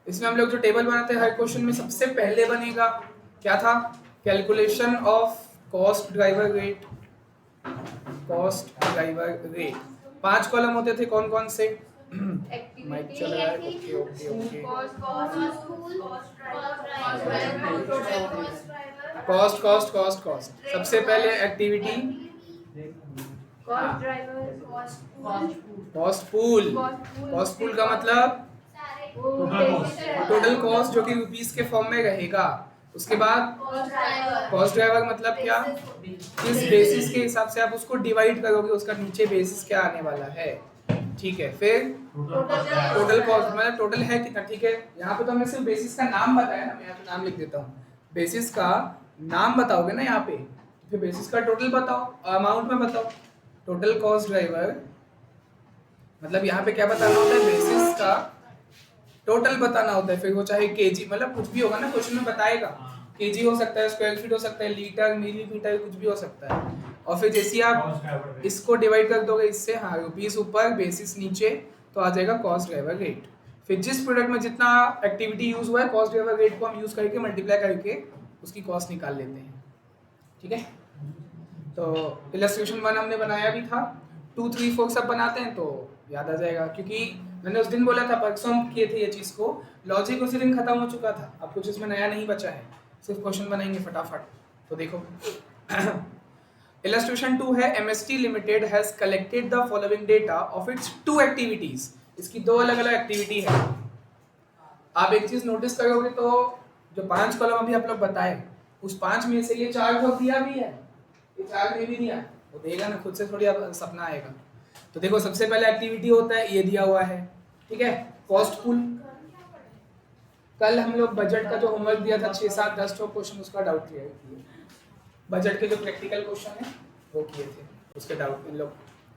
इसमें हम लोग जो टेबल बनाते हैं हर क्वेश्चन में सबसे पहले बनेगा क्या था, calculation of cost driver rate. Cost driver rate 5 column होते थे, कौन कौन से? माइक चल रहा है, okay okay okay. Cost cost cost cost सबसे पहले activity cost pool. Cost pool का मतलब टोटल कॉस्ट जो कि रुपीस के फॉर्म में रहेगा। उसके बाद कॉस्ट ड्राइवर मतलब क्या, किस बेसिस के हिसाब से आप उसको डिवाइड करोगे, उसका नीचे बेसिस क्या आने वाला है। ठीक है, फिर टोटल कॉस्ट मतलब टोटल है कितना। ठीक है, यहाँ पे तो हमने सिर्फ बेसिस का नाम बताया ना, मैं यहाँ पे नाम लिख देता हूँ। बेसिस का नाम बताओगे ना यहाँ पे, फिर बेसिस का टोटल बताओ, अमाउंट में बताओ। टोटल कॉस्ट ड्राइवर मतलब यहाँ पे क्या बताना होता है, बेसिस का टोटल बताना होता है। फिर वो चाहे केजी मतलब कुछ भी होगा ना, क्वेश्चन में बताएगा, केजी हो सकता है, स्क्वायर फीट हो सकता है, लीटर मिलीमीटर कुछ भी हो सकता है। और फिर जैसे आप इसको डिवाइड कर दोगे इससे, हाँ रुपीस ऊपर बेसिस नीचे, तो आ जाएगा कॉस्ट ड्राइवर रेट। फिर जिस प्रोडक्ट में जितना एक्टिविटी यूज हुआ है, कॉस्ट ड्राइवर रेट को हम यूज करके मल्टीप्लाई करके उसकी कॉस्ट निकाल लेते हैं। ठीक है, तो इलस्ट्रेशन 1 हमने बनाया भी था, 2 3 4 सब बनाते हैं तो याद आ जाएगा, क्योंकि मैंने उस दिन बोला था, परसों हम किए थे ये चीज़ को, लॉजिक उसी दिन खत्म हो चुका था, अब कुछ इसमें नया नहीं बचा है, सिर्फ क्वेश्चन बनाएंगे फटाफट। तो देखो इलस्ट्रेशन 2 है, MST limited has collected the following data of its 2 activities. इसकी 2 अलग अलग एक्टिविटी है। आप एक चीज नोटिस करोगे तो जो 5 कॉलम अभी आप लोग बताए, उस 5 में से ये 4 को दिया भी है, ये 4 ने भी दिया, वो देगा ना, खुद से थोड़ी अब सपना आएगा। तो देखो सबसे पहले एक्टिविटी होता है, ये दिया हुआ है, ठीक है, कॉस्ट पूल। कल हम लोग बजट का जो होमवर्क दिया था 6 7 10 तो क्वेश्चन, उसका डाउट क्लियर किए। बजट के जो प्रैक्टिकल क्वेश्चन है वो किए थे, उसके डाउट इन लोग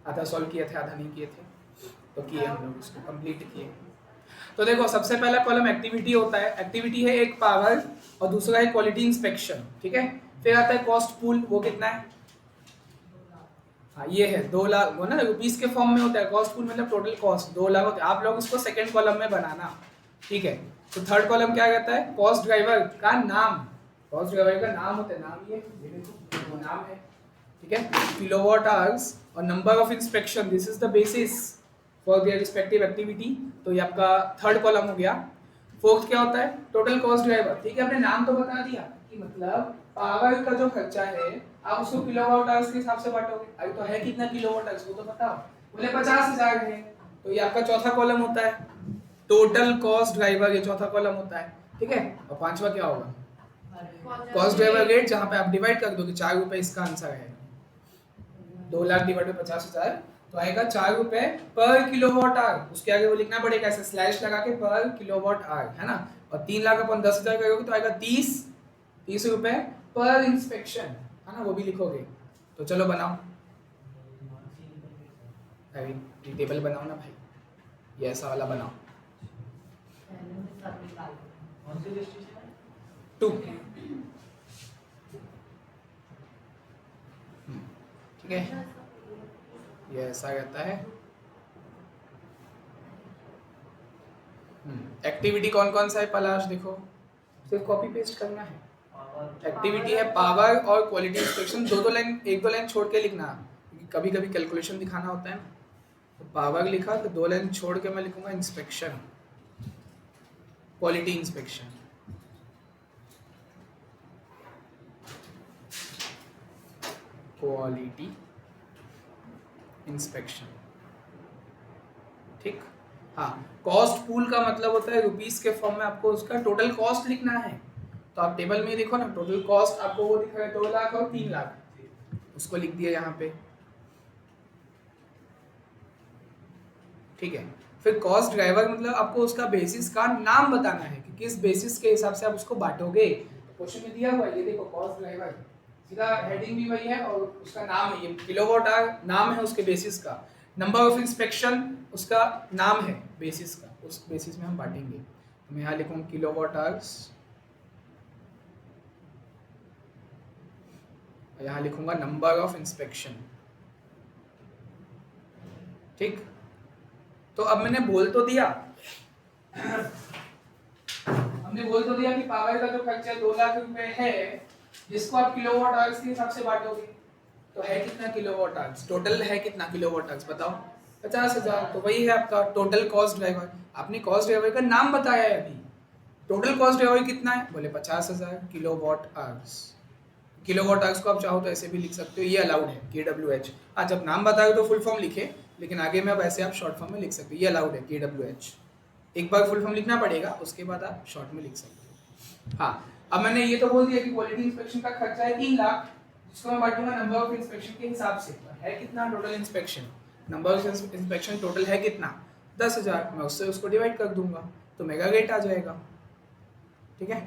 आधा सॉल्व किए थे, आधा नहीं किए थे, तो किए हम लोग, उसको कंप्लीट किए। तो देखो सबसे पहला कॉलम एक्टिविटी होता है, एक्टिविटी है एक पावर और दूसरा है क्वालिटी इंस्पेक्शन। ठीक है, फिर आता है कॉस्ट पूल, वो कितना है, हाँ ये है 2 लाख, वो ना रुपीस के फॉर्म में होता है। कॉस्ट पूल मतलब टोटल कॉस्ट 2 लाख होता है। आप लोग इसको सेकंड कॉलम में बनाना, ठीक है। तो थर्ड कॉलम क्या कहता है, कॉस्ट ड्राइवर का नाम। कॉस्ट ड्राइवर का नाम होता है, नाम ये देखो वो नाम है, ठीक है। किलोवाट आवर्स और number of inspection, this is the basis for their respective activity. तो ये आपका थर्ड कॉलम हो गया। फोर्थ क्या होता है, टोटल कॉस्ट ड्राइवर। ठीक है, आपने नाम तो बता दिया कि मतलब पावर का जो खर्चा है आप उसको किलोवाट आवर्स के हिसाब से बांटोगे। अभी तो है कितना किलोवाट आवर्स वो तो बताओ, बोले 50,000 है, तो ये आपका चौथा कॉलम होता है, टोटल कॉस्ट ड्राइवर, ये चौथा कॉलम होता है, ठीक है। और पांचवा क्या होगा, कॉस्ट ड्राइवर रेट, जहां पे आप डिवाइड कर दोगे 4 रुपए, इसका आंसर है 2 लाख डिवाइड बाय 50,000, तो आएगा 4 रुपए पर किलोवाट आवर। उसके आगे वो लिखना पड़ेगा ऐसे स्लैश लगा के, पर किलोवाट आवर, है ना। और 3 लाख अपन 10,000 करोगे तो आएगा 30 रुपए पर इंस्पेक्शन, है ना, वो भी लिखोगे। तो चलो बनाओ, अभी टेबल बनाओ ना भाई, ये ऐसा वाला बनाओ। 2 ठीक है, ये ऐसा रहता है। एक्टिविटी कौन कौन सा है पलाश, देखो सिर्फ कॉपी पेस्ट करना है। एक्टिविटी है पावर और क्वालिटी इंस्पेक्शन, दो लाइन, एक दो लाइन छोड़ के लिखना, क्योंकि कभी कभी कैलकुलेशन दिखाना होता है ना। तो पावर लिखा तो 2 लाइन छोड़ के मैं लिखूंगा inspection, quality inspection. Quality inspection, ठीक। हाँ, कॉस्ट पूल का मतलब होता है रुपीस के फॉर्म में आपको उसका टोटल कॉस्ट लिखना है। तो आप टेबल में देखो ना, टोटल कॉस्ट आपको वो दिख रहा है 2 लाख और 3 लाख, उसको लिख दिया यहाँ पे, ठीक है। फिर कॉस्ट ड्राइवर मतलब आपको उसका बेसिस का नाम बताना है कि किस बेसिस के हिसाब से आप उसको बांटोगे। क्वेश्चन में दिया हुआ है, ये देखो कॉस्ट ड्राइवर, सीधा हेडिंग भी वही है और उसका नाम है, ये किलोवाट आवर नाम है उसके बेसिस का। नंबर ऑफ इंस्पेक्शन उसका नाम है बेसिस का, उस बेसिस में हम बांटेंगे। तो मैं यहाँ लिखूंगा किलोवाट आवर्स, यहाँ लिखूंगा नंबर ऑफ इंस्पेक्शन, ठीक। तो अब मैंने बोल तो दिया हमने बोल तो दिया कि पावर का जो खर्चा 2 लाख रुपए है, जिसको आप किलोवाट आवर्स के हिसाब से बांटोगे, तो है कितना किलोवाट आवर्स, टोटल है कितना किलोवाट आवर्स बताओ, 50,000। तो वही है आपका टोटल कॉस्ट ड्राइवर। आपने कॉस्ट ड्राइवर का नाम बताया है अभी, टोटल कॉस्ट ड्राइवर कितना है, बोले 50,000 किलोवाट आवर्स। किलोवाट आवर्स को आप चाहो तो ऐसे भी लिख सकते हो, ये अलाउड है KWH। हाँ, जब नाम बताओ तो फुल फॉर्म लिखे, लेकिन आगे में अब ऐसे आप शॉर्ट फॉर्म में लिख सकते हो, ये अलाउड है KWH। एक बार फुल फॉर्म लिखना पड़ेगा, उसके बाद आप शॉर्ट में लिख सकते हो। हाँ, अब मैंने ये तो बोल दिया कि क्वालिटी इंस्पेक्शन का खर्चा है 3 लाख, जिसको मैं बांटूंगा नंबर ऑफ इंस्पेक्शन के हिसाब से। तो है कितना total inspection, number of inspection total है कितना 10,000, मैं उससे उसको डिवाइड कर दूंगा तो मेगा रेट आ जाएगा। ठीक है,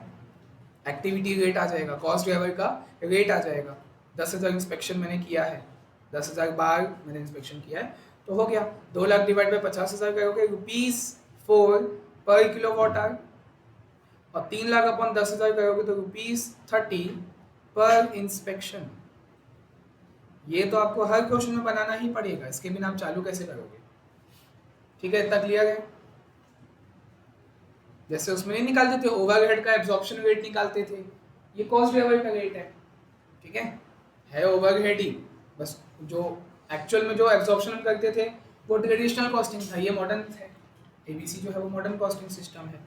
एक्टिविटी रेट आ जाएगा, कॉस्ट ड्राइवर का रेट आ जाएगा। 10,000 इंस्पेक्शन मैंने किया है, 10,000 बार मैंने इंस्पेक्शन किया है, तो हो गया 2 लाख डिवाइड बाय 50,000 करोगे ₹4 पर किलोवाट आवर, और 3 लाख अपन 10,000 करोगे तो ₹30 पर इंस्पेक्शन। ये तो आपको हर क्वेश्चन में बनाना ही पड़ेगा, इसके बिना आप चालू कैसे करोगे। ठीक है, इतना क्लियर है। जैसे उसमें नहीं निकालते थे ओवरहेड का एब्जॉर्प्शन रेट निकालते थे, ये कॉस्ट ड्राइवर का रेट है। ठीक है ओवरहेड ही, बस जो एक्चुअल में जो एब्जॉर्प्शन हम करते थे वो ट्रेडिशनल कॉस्टिंग था, ये मॉडर्न है। ABC जो है वो मॉडर्न कॉस्टिंग सिस्टम है,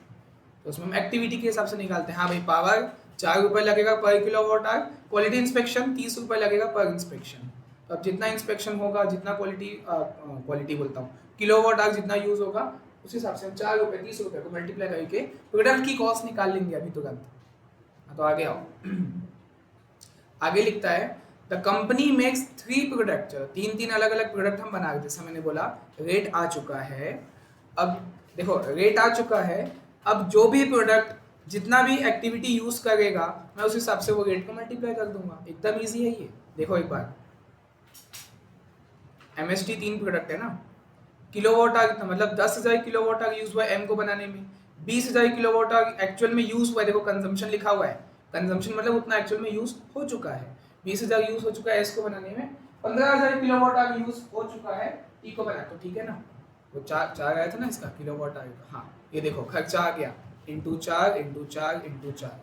तो उसमें हम एक्टिविटी के हिसाब से निकालते हैं। हाँ भाई, पावर ₹4 लगेगा पर किलोवाट आवर, क्वालिटी इंस्पेक्शन ₹30 लगेगा पर इंस्पेक्शन। तो अब जितना इंस्पेक्शन होगा, जितना क्वालिटी बोलता हूँ, किलोवाट आवर जितना यूज होगा, उस हिसाब से हम ₹4 ₹30 को मल्टीप्लाई करके प्रोडक्ट की कॉस्ट निकाल लेंगे अभी तुरंत। तो आगे आओ, आगे लिखता है द कंपनी मेक्स 3 प्रोडक्ट, 3 अलग अलग प्रोडक्ट हम बना रहे थे। जैसे मैंने बोला रेट आ चुका है, अब देखो रेट आ चुका है, अब जो भी प्रोडक्ट जितना भी एक्टिविटी यूज करेगा, मैं उस हिसाब से वो रेट को मल्टीप्लाई कर दूंगा। एकदम इजी है ये, देखो एक बार, MST 3 प्रोडक्ट है ना, किलोवाट आवर कितना, मतलब 10,000 किलोवाट आवर यूज हुआ M को बनाने में, 20,000 किलोवाट आवर एक्चुअल में यूज हुआ है। देखो कंजम्पशन लिखा हुआ है, कंजम्पशन मतलब उतना एक्चुअल में यूज हो चुका है। 20,000 यूज हो चुका है S को बनाने में, 15,000 किलोवाट आवर यूज हो चुका है T को बनाने। तो ठीक है ना, वो चार आया था ना इसका किलोवाट आवर का। हाँ, ये देखो खर्चा आ गया, इंटू 4 इंटू 4 इंटू 4।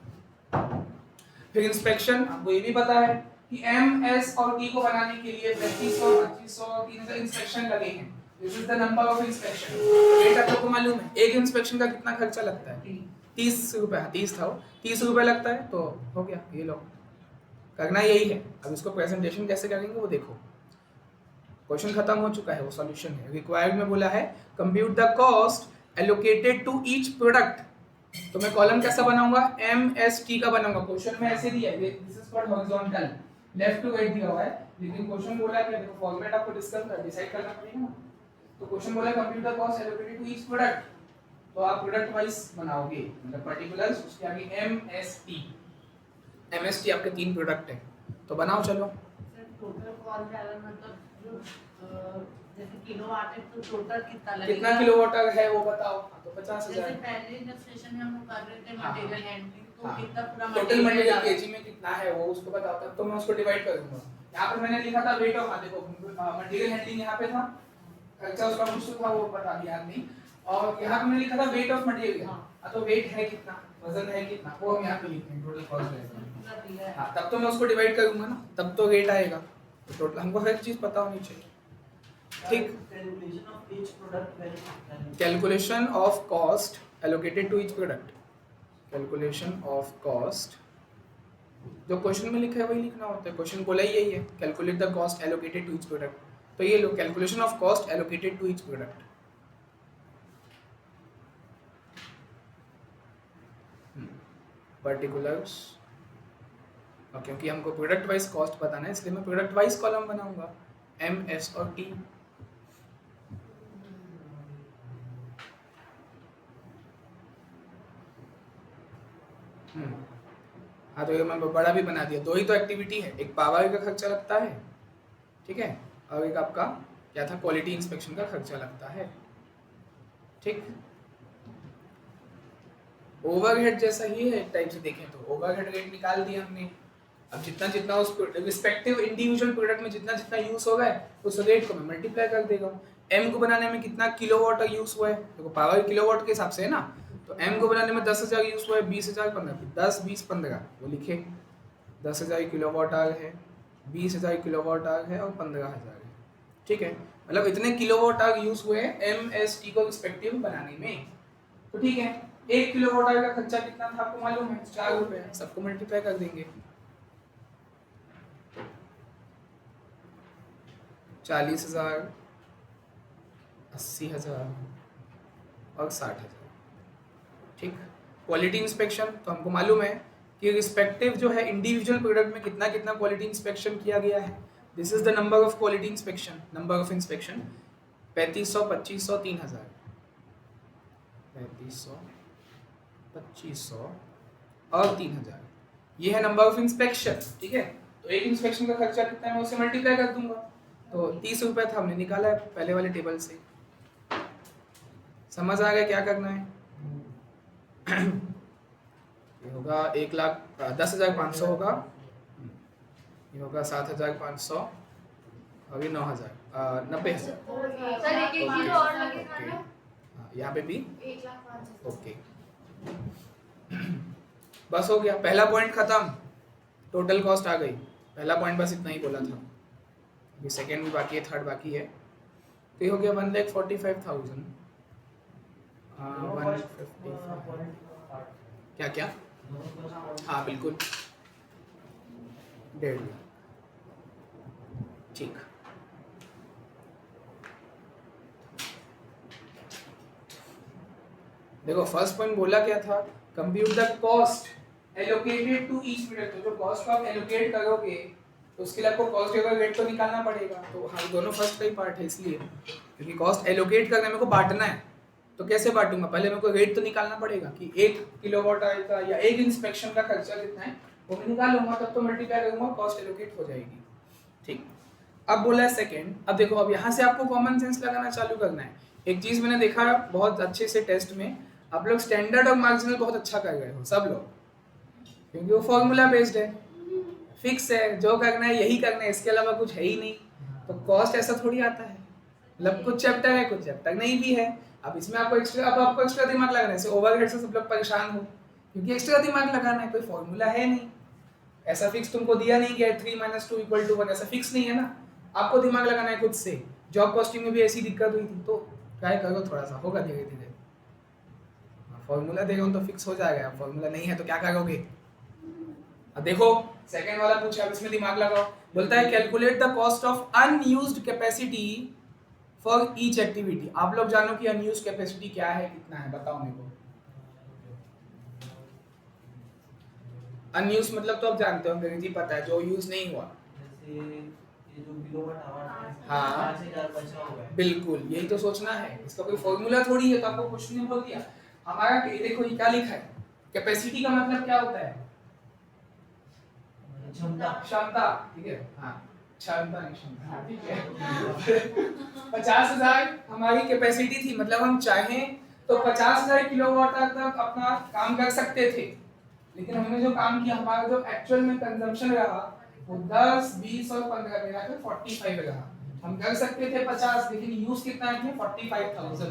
फिर इंस्पेक्शन, आपको ये भी पता है कि M, S और T को बनाने के लिए 3500, 2500, 3,000 इंस्पेक्शन लगे हैं। This is the number of inspection. Rate आपको मालूम है, एक इंस्पेक्शन का कितना खर्चा लगता है, ₹30। 30 था, ₹30 लगता है, तो हो गया। ये लो, करना यही है। अब इसको प्रेजेंटेशन कैसे करेंगे वो देखो, क्वेश्चन खत्म हो चुका है, वो सॉल्यूशन है। रिक्वायर्ड में बोला है compute the cost allocated to each product, तो मैं कॉलम कैसा बनाऊंगा, MST का बनाऊंगा। क्वेश्चन में ऐसे दिया है, this is called horizontal, left to right दिया हुआ है, लेकिन क्वेश्चन बोला है कि देखो फॉर्मेट आपको डिसाइड करना पड़ेगा ना। तो क्वेश्चन बोला compute the cost allocated to each product, तो आप प्रोडक्ट वाइज बनाओगे, मतलब पर्टिकुलर्स, उसके आगे MST आपके 3 प्रोडक्ट है, तो बनाओ चलो। टोटल कॉस्ट है, मतलब जो जैसे किलोवाट है तो टोटल कितना लगेगा, कितना किलोवाट है वो बताओ। तो 50,000। जैसे पहले जब सेशन में हम लोग कर रहे थे मटेरियल हैंडलिंग, तो कितना पूरा टोटल मटेरियल केजी में कितना है वो उसको बताओ, तब तो मैं उसको डिवाइड कर दूंगा। यहाँ पर मैंने लिखा था वेट ऑफ, देखो मटेरियल हैंडलिंग यहाँ पे था, खर्चा उसका कुछ था वो बता दिया आपने, और यहाँ पे मैंने लिखा था वेट ऑफ मटेरियल, तो वेट है कितना, वजन है कितना, वो हम यहाँ पे लिखते हैं, टोटल कॉस्ट रहेगा। हाँ, तब तो मैं उसको डिवाइड करूंगा ना, तब तो रेट आएगा। तो टोटल हमको हर चीज पता होनी चाहिए। ठीक, calculation of cost allocated to each product, calculation of cost जो क्वेश्चन में लिखा है वही लिखना होता है, क्वेश्चन बोला ही यही है, calculate the cost allocated to each product. तो ये लो, calculation of cost allocated to each product. Particulars, और क्योंकि हमको प्रोडक्ट वाइज कॉस्ट बताना है, इसलिए मैं प्रोडक्ट वाइज कॉलम बनाऊंगा, M, S और T। हाँ, तो ये मैं बड़ा भी बना दिया, 2 ही तो एक्टिविटी है, एक पावर का खर्चा लगता है, ठीक है, और एक आपका क्या था, क्वालिटी इंस्पेक्शन का खर्चा लगता है। ठीक, ओवरहेड जैसा ही है एक टाइप से देखें तो, ओवरहेड रेट निकाल दिया हमने। अब जितना जितना उस रिस्पेक्टिव इंडिविजुअल प्रोडक्ट में जितना जितना यूज होगा उस रेट को मैं मल्टीप्लाई कर देगा। M को बनाने में कितना किलोवाट यूज हुआ है, देखो पावर किलोवाट के हिसाब से है ना, तो m को बनाने में 10,000 यूज हुआ है, 20,000 15, 10 20 15 वो लिखे, 10,000 किलोवाट आवर है, 20,000 किलोवाट आवर है और 15,000 है। ठीक है, मतलब इतने किलोवाट आवर यूज हुए एम एस टी को रिस्पेक्टिव बनाने में। तो ठीक है, 1 किलोवाट आवर का खर्चा कितना था आपको मालूम है, 4 रुपए, सबको मल्टीप्लाई कर देंगे, 40,000, 80,000 और 60,000। ठीक, क्वालिटी इंस्पेक्शन तो हमको मालूम है कि रिस्पेक्टिव जो है इंडिविजुअल प्रोडक्ट में कितना कितना क्वालिटी इंस्पेक्शन किया गया है। This is the number of quality inspection, number of inspection 3500, 2500, 3000, 3500, 2500 और 3000, ये है नंबर ऑफ इंस्पेक्शन। ठीक है, तो एक इंस्पेक्शन का खर्चा कितना है मैं उसे मल्टीप्लाई कर दूंगा, तो 30 रुपए था, हमने निकाला है पहले वाले टेबल से। समझ आ गया क्या करना है? ये होगा 1,10,500 होगा, ये होगा 7,500 और ये 9,000, 90,000। सर एक एक चीज और लगेगा ना, यहाँ पे भी 1,05,000। ओके। बस हो गया, पहला पॉइंट खत्म, टोटल कॉस्ट आ गई। पहला पॉइंट बस इतना ही बोला था, अभी सेकेंड भी बाकी है, थर्ड बाकी है। तो ये हो गया 1,45,000। 155 क्या क्या, हाँ बिल्कुल 1.5 लाख। ठीक, देखो फर्स्ट पॉइंट बोला क्या था, compute the cost allocated to each product. तो जो कॉस्ट को आप एलोकेट करोगे तो उसके लिए आपको कॉस्ट डिवाइड रेट तो निकालना पड़ेगा। तो हाँ दोनों फर्स्ट का ही पार्ट है, इसलिए क्योंकि कॉस्ट एलोकेट करने में को बांटना है। तो कैसे बांटूंगा, पहले मेरे को रेट तो निकालना पड़ेगा कि 1 किलोवाट आवर का या एक इंस्पेक्शन का खर्चा कितना है वो मैं निकालूंगा, तब तो मल्टीप्लाई करूंगा, कॉस्ट एलोकेट हो जाएगी। ठीक, अब बोला है सेकंड। अब देखो, अब यहाँ से आपको कॉमन सेंस लगाना चालू करना है। एक चीज मैंने देखा बहुत अच्छे से टेस्ट में, आप लोग स्टैंडर्ड और मार्जिनल बहुत अच्छा कर रहे हो सब लोग, क्योंकि वो फॉर्मूला बेस्ड है, फिक्स है, जो करना है यही करना है, इसके अलावा कुछ है ही नहीं। तो कॉस्ट ऐसा थोड़ी आता है, मतलब कुछ चैप्टर है कुछ चैप्टर नहीं भी है। अब इसमें आपको एक्स्ट्रा दिमाग लगाना है, जैसे ओवरहेड से सब लोग परेशान हो क्योंकि एक्स्ट्रा दिमाग लगाना है, कोई फॉर्मूला है नहीं, ऐसा फिक्स तुमको दिया नहीं गया 3 - 2 = 1, ऐसा फिक्स नहीं है ना, आपको दिमाग लगाना है खुद से। जॉब कॉस्टिंग में भी ऐसी दिक्कत हुई थी, तो ट्राई करो, थोड़ा सा होगा धीरे धीरे। फॉर्मूला देगा तो फिक्स हो जाएगा, फॉर्मूला नहीं है तो क्या करोगे। अब देखो सेकंड वाला पूछा, अब इसमें दिमाग लगाओ। बोलता है calculate the cost of unused capacity for each activity. आप लोग जानो कि अनयूज्ड कैपेसिटी क्या है, कितना है, बताओ मेरे को। अनयूज्ड मतलब तो आप जानते हो, अंग्रेजी पता है, जो यूज नहीं हुआ। जैसे ये जो किलोवाट आवर है, हाँ 5,000 बचा हुआ है। बिल्कुल, यही तो सोचना है, इसका कोई फॉर्मूला थोड़ी है। तो आपको क्वेश्चन ने बोल दिया हमारा, देखो ये क्या लिखा है, कैपेसिटी का मतलब क्या होता है, क्षमता। ठीक है, हाँ क्षमता नहीं क्षमता, हाँ, ठीक है। 50,000 हमारी कैपेसिटी थी, मतलब हम चाहें तो 50,000 किलोवाट तक अपना काम कर सकते थे, लेकिन हमने जो काम किया, हमारा जो एक्चुअल में कंजम्पशन रहा वो 10, 20 और 15 मिला के 45 रहा। हम कर सकते थे 50, लेकिन यूज कितना है 45,000।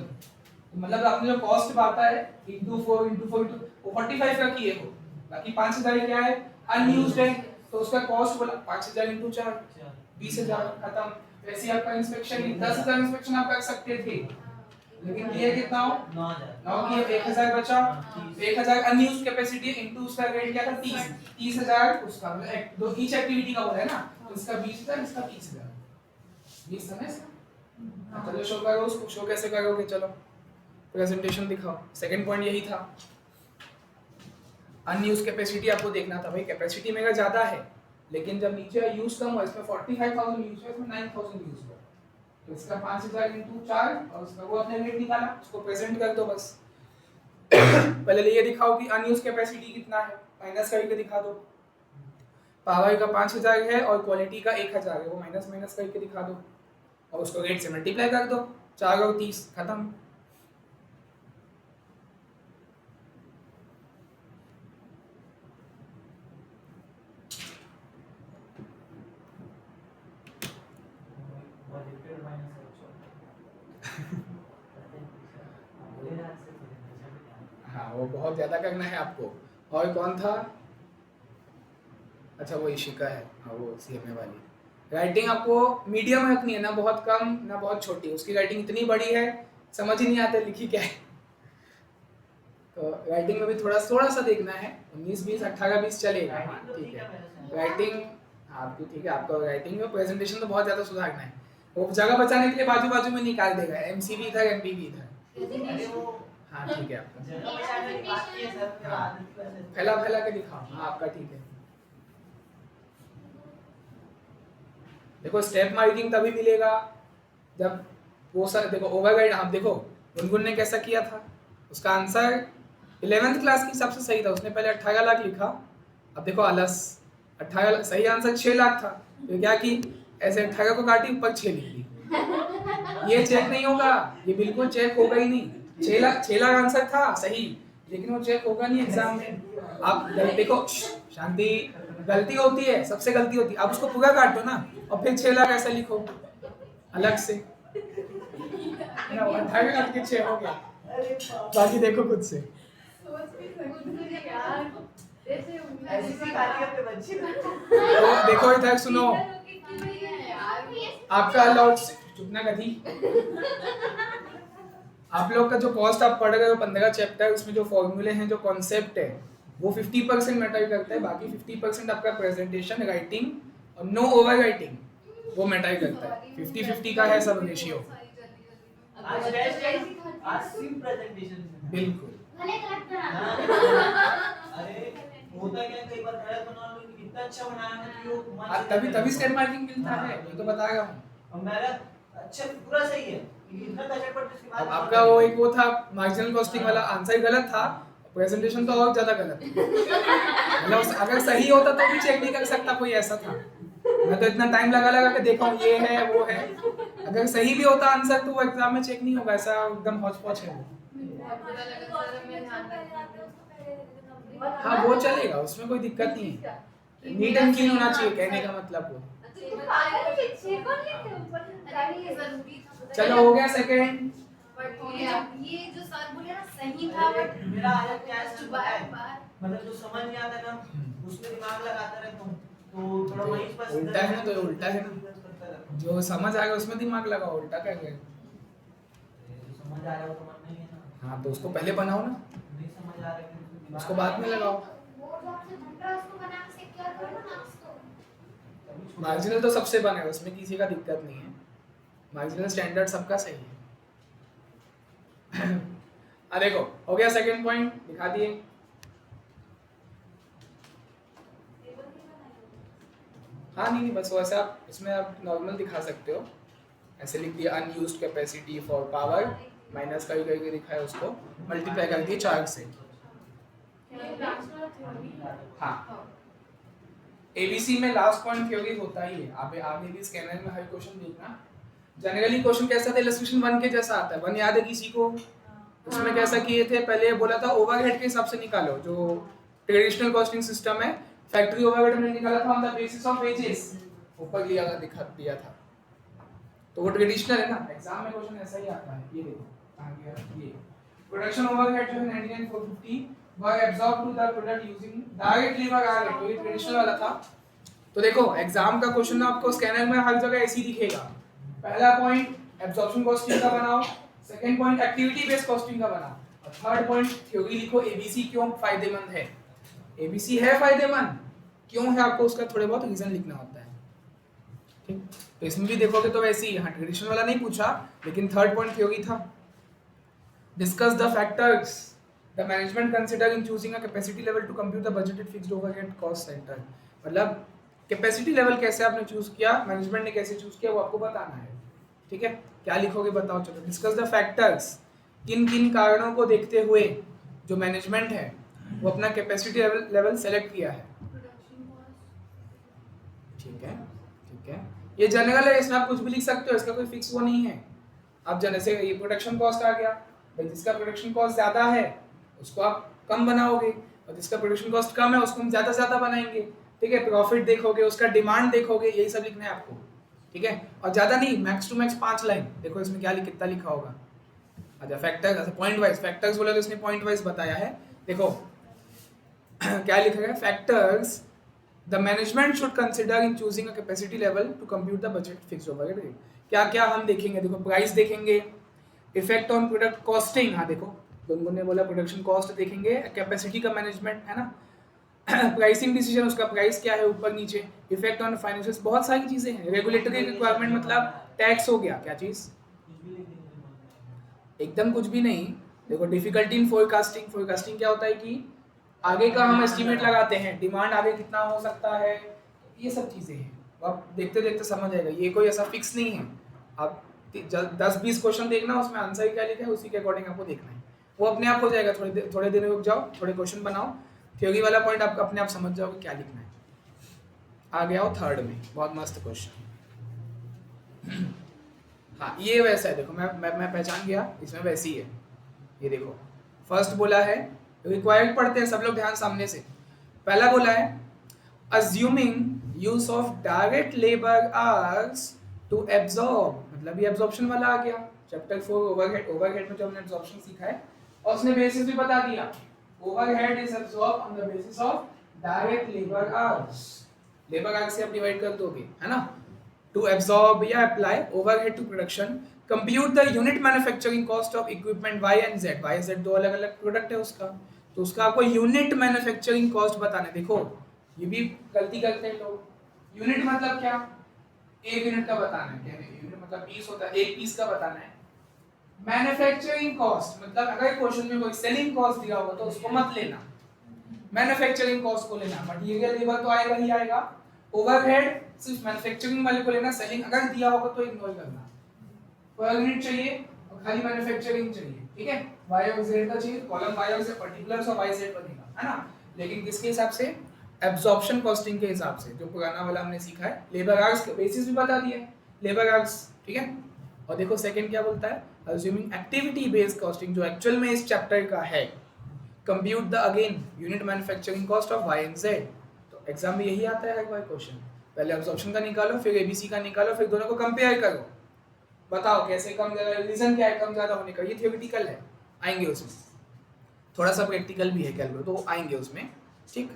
तो मतलब आपने जो कॉस्ट बांटा है × 4 × 4 वो 45 का किए हो, बाकी 5,000 क्या है अनयूज्ड है, तो उसका कॉस्ट बोला 5,000 × 4 20,000 खत्म। वैसे आपका इंस्पेक्शन 10,000 इंस्पेक्शन आप कर सकते थे, लेकिन किए कितना हो 9 किए, 1,000 बचा। 1,000 अनयूज्ड कैपेसिटी इनटू उसका रेट क्या था 30, 30,000 उसका, मतलब दो ईच एक्टिविटी का बोला है ना, तो इसका 20,000 इसका 30,000, 20 था ना इसका। चलो शो करो उसको, शो कैसे करोगे, चलो प्रेजेंटेशन दिखाओ। सेकंड पॉइंट यही था, अनयूज्ड कैपेसिटी आपको देखना था भाई, कैपेसिटी मेरा ज्यादा है लेकिन जब नीचे यूज कम हुआ, इसमें 45,000 यूज हुआ, इसमें 9,000 यूज हुआ, तो इसका 5,000 × 4 और उसका वो अपने रेट निकाला, उसको प्रेजेंट कर दो बस। पहले ये दिखाओ कि अनयूज्ड कैपेसिटी कितना है, माइनस करके दिखा दो। पावर का 5,000 है और क्वालिटी का 1,000 है, वो माइनस करके दिखा दो और उसको रेट से मल्टीप्लाई कर दो, 4 और 30 खत्म। हाँ वो बहुत ज़्यादा करना है आपको। और कौन था? अच्छा वो इशिका है, हाँ वो CMA वाली। राइटिंग आपको मीडियम रखनी है, ना बहुत कम ना बहुत छोटी। उसकी राइटिंग इतनी बड़ी है समझ ही नहीं आता लिखी क्या है। तो राइटिंग में भी थोड़ा थोड़ा सा देखना है। 19 20 18 20 चलेगा। हाँ ठीक है। राइटिंग आपकी ठीक है। आपका राइटिंग में प्रेजेंटेशन तो बहुत ज़्यादा सुधारना है। वो जगह बचाने के लिए बाजू बाजू में निकाल देगा, MC भी इधर MP भी इधर। अरे वो हाँ ठीक है आपका। जगह बचाने की बात की है सर, मेरा हाँ। आदत की वजह से। फैला फैला के दिखाओ। हाँ आपका ठीक है। देखो स्टेप मार्किंग तभी मिलेगा जब वो सर देखो ओवरगाइड। आप देखो गुनगुन ने कैसा किया था, उसका आंसर 11th क्लास के हिसाब से सही था। उसने पहले 18 लाख लिखा, अब देखो आलस 18 लाख, सही आंसर 6 लाख था। तो क्या की ऐसे 18 को काटी ऊपर 6 लिख दी। ये चेक नहीं होगा, ये बिल्कुल चेक होगा ही नहीं। 6 लाख आंसर था सही, लेकिन वो चेक होगा नहीं एग्जाम में। आप देखो शांति, गलती होती है, सबसे गलती होती है। आप उसको पूरा काटो ना और फिर 6 लाख ऐसा लिखो अलग से। 18 काट के 6 हो गया। बाकी देखो खुद से। ऐसी सिखाती है अपने बच्चे को। तो देखो इधर सुनो, आपका अलाउड चुप ना गधी। आप लोग का जो कॉस्ट आप पढ़ रहे हो 15 चैप्टर, उसमें जो फॉर्मूले हैं, जो कॉन्सेप्ट है, वो 50% मैटर करता है। बाकी 50% आपका प्रेजेंटेशन, राइटिंग और नो ओवर राइटिंग, वो मैटर करता है। 50-50 का है सब रेशियो। आज टेस्ट है, आज सिम प्रेजेंटेशन है। बिल्कुल। अरे होता क्या, कई बार गलत बना लो, इतना अच्छा बनाया ना कि वो मन से तभी करने स्टेप लगता है। मार्किंग मिलता है, मैं तो बता रहा हूँ। और मेरा अच्छा पूरा सही है, इतना कचड़ पड़ जिसके बाद अब आपका वो एक वो था मार्जिनल कॉस्टिंग वाला, आंसर गलत था, प्रेजेंटेशन तो और ज्यादा गलत था। मतलब अगर सही होता तो भी चेक नहीं कर सकता कोई, ऐसा था। मैं तो इतना टाइम लगा लगा के देखा हूँ, ये है वो है। अगर सही भी होता आंसर तो वो एग्जाम में चेक नहीं होगा, ऐसा एकदम हौच पौच है वो। हाँ वो चलेगा, उसमें कोई दिक्कत नहीं है। नीट एंड क्लीन होना चाहिए, कहने का मतलब वो। चलो हो गया सेकंड। ये जो सर बोले ना सही था, बट मेरा आदत क्या है सर, बार बार मतलब जो समझ नहीं आता ना उसमें दिमाग लगाता रहता हूँ, तो थोड़ा वहीं पर उल्टा है ना, तो ये उल्टा है ना। जो समझ आएगा उसमें दिमाग लगाओ, उल्टा क्या करें। जो समझ आ रहा है वो समझ नहीं है ना। हाँ तो उसको पहले बनाओ ना, नहीं समझ आ रहा है कि दिमाग उसको बाद में लगाओ। वो जो आपसे बन रहा है उसको बना के चेक किया करो ना उसको। मार्जिनल तो सबसे बने, उसमें किसी का दिक्कत नहीं है। मार्जिनल स्टैंडर्ड सबका सही है। देखो हो गया सेकंड पॉइंट, दिखा दिए। हाँ नहीं बस वैसे आप इसमें आप नॉर्मल दिखा सकते हो, ऐसे लिख दिया unused capacity for power, minus करके दिखा है, उसको मल्टीप्लाई कर दिए 4 से। हाँ ABC में लास्ट पॉइंट थ्योरी होता ही है। आप आगे भी स्कैनर में हर क्वेश्चन देखना। जनरली क्वेश्चन कैसा था, इलस्ट्रेशन 1 के जैसा आता है। 1 याद है किसी को? उसमें कैसा किए थे, पहले बोला था ओवरहेड के हिसाब से निकालो, जो ट्रेडिशनल कॉस्टिंग सिस्टम है। फैक्ट्री ओवरहेड हमने निकाला था on the basis of wages, ऊपर लिया दिखा दिया था। तो वो ट्रेडिशनल है ना, एग्जाम में क्वेश्चन ऐसा ही आता है। ये देखो कहां गया ये प्रोडक्शन ओवरहेड जो है 99450 were absorb to the product using direct labour आ गया, तो ये ट्रेडिशनल वाला था। तो देखो एग्जाम का क्वेश्चन आपको स्कैनर में हर जगह ऐसे ही दिखेगा। पहला पॉइंट एब्जॉर्प्शन कॉस्टिंग का बनाओ, second point activity based costing का बनाओ, और थर्ड पॉइंट थ्योरी लिखो ABC क्यों फायदेमंद है। ABC है फायदेमंद, क्यों है आपको उसका थोड़े बहुत रीजन लिखना होता है। ठीक, तो इसमें भी देखोगे तो वैसे ही, यहाँ ट्रेडिशनल वाला नहीं पूछा, लेकिन थर्ड पॉइंट थ्योरी था। Discuss the factors the management consider in choosing a capacity level to compute the budgeted fixed overhead cost center. मतलब कैपेसिटी लेवल कैसे आपने चूज किया, मैनेजमेंट ने कैसे चूज किया, वो आपको बताना है। ठीक है, क्या लिखोगे बताओ। चलो डिस्कस द फैक्टर्स, किन किन कारणों को देखते हुए जो मैनेजमेंट है वो अपना कैपेसिटी लेवल सेलेक्ट किया है। ठीक है ठीक है, ये जनरल है, इसमें आप कुछ भी लिख सकते हो, इसका कोई फिक्स वो नहीं है। अब जैसे ये प्रोडक्शन कॉस्ट आ गया, भाई जिसका प्रोडक्शन कॉस्ट ज्यादा है उसको आप कम बनाओगे, और जिसका प्रोडक्शन कॉस्ट कम है उसको हम ज्यादा बनाएंगे। ठीक है, प्रॉफिट देखोगे, उसका डिमांड देखोगे, यही सब लिखना है आपको। ठीक है, और ज्यादा नहीं, मैक्स टू मैक्स 5 लाइन। देखो इसमें क्या कितना लिखा होगा, अच्छा फैक्टर पॉइंट वाइज फैक्टर्स बोला तो इसने पॉइंट वाइज बताया है। देखो क्या लिखा है, factors the management should consider in choosing a capacity level to compute the budget fixed overhead rate. क्या क्या हम देखेंगे, देखो प्राइस देखेंगे, इफेक्ट ऑन प्रोडक्ट कॉस्टिंग, हाँ देखो गुनगुन ने बोला प्रोडक्शन कॉस्ट देखेंगे, कैपेसिटी का मैनेजमेंट है ना, प्राइसिंग डिसीजन उसका प्राइस क्या है ऊपर नीचे, इफेक्ट ऑन फाइनेंशियल, बहुत सारी चीजें हैं। रेगुलेटरी रिक्वायरमेंट मतलब टैक्स हो गया, क्या चीज, कुछ भी लिख देंगे मानना है। एकदम कुछ भी नहीं। देखो डिफिकल्टी इन फोरकास्टिंग, फोरकास्टिंग क्या होता है कि आगे का हम एस्टिमेट लगाते हैं, डिमांड आगे कितना हो सकता है, ये सब चीज़ें हैं। वो आप देखते देखते समझ आएगा, ये कोई ऐसा फिक्स नहीं है। आप 10-20 क्वेश्चन देखना, उसमें आंसर क्या लिखा है उसी के अकॉर्डिंग आपको देखना है, वो अपने आप हो जाएगा। थोड़े दिन रुक जाओ, थोड़े क्वेश्चन बनाओ, थ्योरी वाला पॉइंट आप अपने आप समझ जाओगे क्या लिखना है। आ गया हो थर्ड में, बहुत मस्त क्वेश्चन। हाँ ये वैसा है, देखो मैं पहचान गया, इसमें वैसी है। ये देखो फर्स्ट बोला है, रिक्वायर्ड पढ़ते हैं सब लोग ध्यान सामने से। पहला बोला है assuming use of direct labour hours to absorb, मतलब ये एब्जॉर्प्शन वाला आ गया चैप्टर 4 ओवरहेड। ओवरहेड में जो हमने एब्जॉर्प्शन सीखा है और उसने बेसिस भी बता दिया, overhead is absorb on the basis of direct labour hours. Labour hours से आप डिवाइड कर दोगे, है ना, to absorb या apply overhead to production, compute the unit manufacturing cost of equipment Y and Z। Y Z दो अलग अलग प्रोडक्ट है उसका, तो उसका आपको यूनिट मैन्युफैक्चरिंग कॉस्ट बताना है। देखो ये भी गलती करते हैं लोग, यूनिट मतलब क्या, एक यूनिट का बताना है, क्या यूनिट मतलब पीस होता है, एक पीस का बताना है। मैन्युफैक्चरिंग कॉस्ट मतलब अगर क्वेश्चन में कोई सेलिंग कॉस्ट दिया होगा तो उसको मत लेना, मैन्युफैक्चरिंग कॉस्ट को लेना। मटेरियल लेबर तो आएगा ही आएगा, ओवरहेड सिर्फ मैन्युफैक्चरिंग वाले को लेना, सेलिंग अगर दिया होगा तो इग्नोर करना। पर यूनिट चाहिए और खाली मैन्युफैक्चरिंग चाहिए, ठीक है, y और z का चाहिए, कॉलम y और z पर्टिकुलर्स और y z बनेगा, है ना। लेकिन किसके हिसाब से, एब्जॉर्प्शन कॉस्टिंग के हिसाब से, जो पुराना वाला हमने सीखा है। लेबर आवर्स के बेसिस भी बता दिए, लेबर आवर्स, ठीक है। और देखो सेकंड क्या बोलता है, अज्यूमिंग एक्टिविटी बेस्ड कॉस्टिंग, जो एक्चुअल में इस चैप्टर का है, compute the again unit manufacturing cost of y and z। तो एग्जाम में यही आता है हर बार क्वेश्चन, पहले एब्जॉर्प्शन का निकालो, फिर एबीसी का निकालो, फिर दोनों को कंपेयर करो, बताओ कैसे कम ज्यादा, रीजन क्या है कम ज्यादा होने का। ये थ्योरेटिकल है, आएंगे उसमें, थोड़ा सा प्रैक्टिकल भी है कैलकुलेट, तो आएंगे उसमें, ठीक।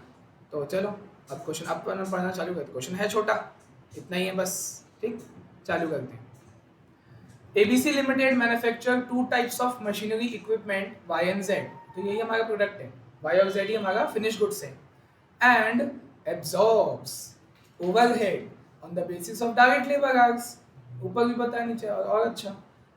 तो चलो अब क्वेश्चन अब पढ़ना चालू करते, क्वेश्चन है छोटा, इतना ही है बस, ठीक, चालू करते हैं। ABC limited manufacture two types of machinery equipment Y and Z, तो यही हमारा प्रोडक्ट है, Y और Z ही हमारा फिनिश गुड्स है, and absorbs overhead on the basis of direct labour hours. ऊपर भी बताया नीचे, और अच्छा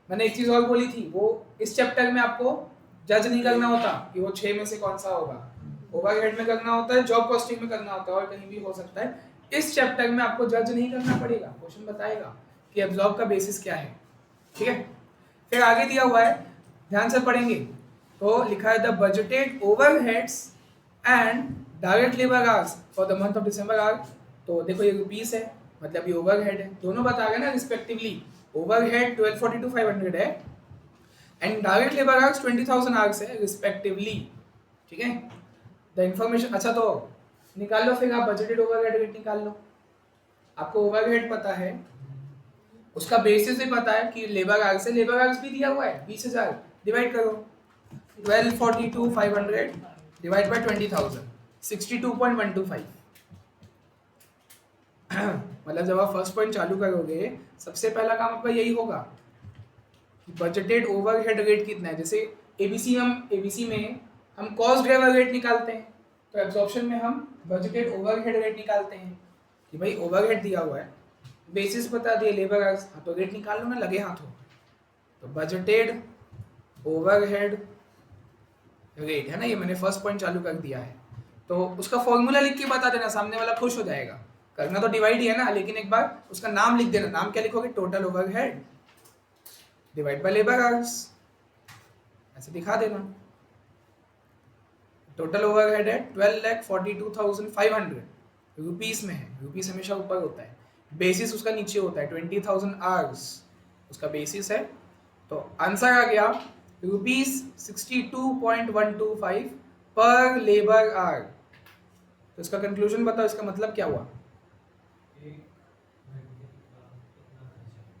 मैंने एक चीज और बोली थी, वो इस चैप्टर में आपको जज नहीं करना होता कि वो 6 में से कौन सा होगा, ओवरहेड में करना होता है, जॉब कॉस्टिंग में करना होता है, और कहीं भी हो सकता है। इस चैप्टर में आपको जज नहीं करना पड़ेगा, क्वेश्चन बताएगा कि एब्जॉर्ब का बेसिस क्या है, ठीक है। फिर आगे दिया हुआ है, ध्यान से पढ़ेंगे, तो लिखा है the budgeted overheads and direct labour hours for the month of December are. तो देखो ये रुपीस है, मतलब ये ओवरहेड है, दोनों बता गए ना रिस्पेक्टिवली, ओवरहेड 1242,500 है and direct labour hours 20,000 hours है रिस्पेक्टिवली, ठीक है। द इंफॉर्मेशन, अच्छा तो निकाल लो फिर आप बजटेड ओवरहेड रेट निकाल लो। आपको ओवरहेड पता है, उसका बेसिस भी पता है कि लेबर आवर्स से, लेबर आवर्स भी दिया हुआ है 20,000, डिवाइड करो 1242,500 डिवाइड बाय 20,000, 62.125। मतलब जब आप फर्स्ट पॉइंट चालू करोगे, सबसे पहला काम आपका यही होगा कि बजटेड ओवरहेड रेट कितना है। जैसे एबीसी में हम कॉस्ट ड्राइवर रेट निकालते हैं, तो एब्जॉर्प्शन में हम बजटेड ओवरहेड रेट निकालते हैं कि भाई ओवरहेड दिया हुआ है, बेसिस बता दिए लेबर आवर्स, हाँ तो रेट निकाल लो ना लगे हाथों। तो बजटेड ओवरहेड रेट है ना, ये मैंने फर्स्ट पॉइंट चालू कर दिया है, तो उसका फॉर्मूला लिख के बता देना, सामने वाला खुश हो जाएगा। करना तो डिवाइड ही है ना, लेकिन एक बार उसका नाम लिख देना। नाम क्या लिखोगे, total overhead divide by labour hours, ऐसे दिखा देना। टोटल ओवरहेड है 12,42,500 रुपीस में है, रुपीस हमेशा ऊपर होता है, बेसिस उसका नीचे होता है, 20,000 आवर्स उसका बेसिस है। तो आंसर आ गया रुपीस 62.125 पर लेबर आवर। तो इसका कंक्लूजन बताओ, इसका मतलब क्या हुआ।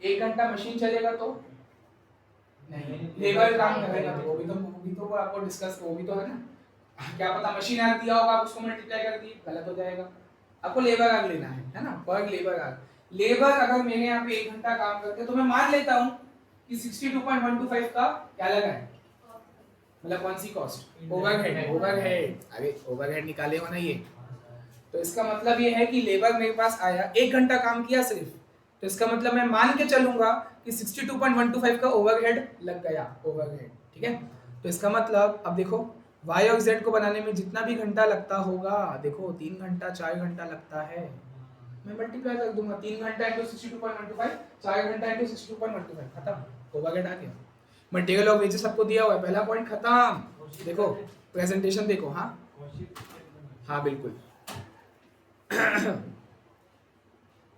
1 घंटा मशीन चलेगा तो नहीं, लेबर काम करेगा तो वो भी तो आपको डिस्कस, वो भी तो है ना। क्या पता मशीन आग दिया होगा, आप उसको मल्टीप्लाई कर दिए, गलत हो जाएगा। आपको लेबर आग लेना है ना, पर लेबर आग। लेबर अगर मेरे यहाँ पे 1 घंटा काम करते हैं तो मैं मान लेता हूँ कि 62.125 का क्या लगा है, मतलब कौन सी कॉस्ट, ओवरहेड। ओवरहेड, अरे ओवरहेड निकाले हो ना ये। तो इसका मतलब ये है कि लेबर मेरे पास आया, 1 घंटा काम किया सिर्फ, तो इसका मतलब मैं मान के चलूंगा कि 62.125 का ओवरहेड लग गया, ओवरहेड। ठीक है, तो इसका मतलब अब देखो y और z को बनाने में जितना भी घंटा लगता होगा, देखो 3 घंटा 4 घंटा लगता है, मैं मल्टीप्लाई कर दूंगा, 3 घंटा इंटू 62.125, 4 घंटा इंटू 62.125, खत्म, ओवरहेड आ गया। मटेरियल और वेजेस सबको दिया हुआ है, पहला पॉइंट खत्म। देखो प्रेजेंटेशन देखो, हाँ हाँ बिल्कुल।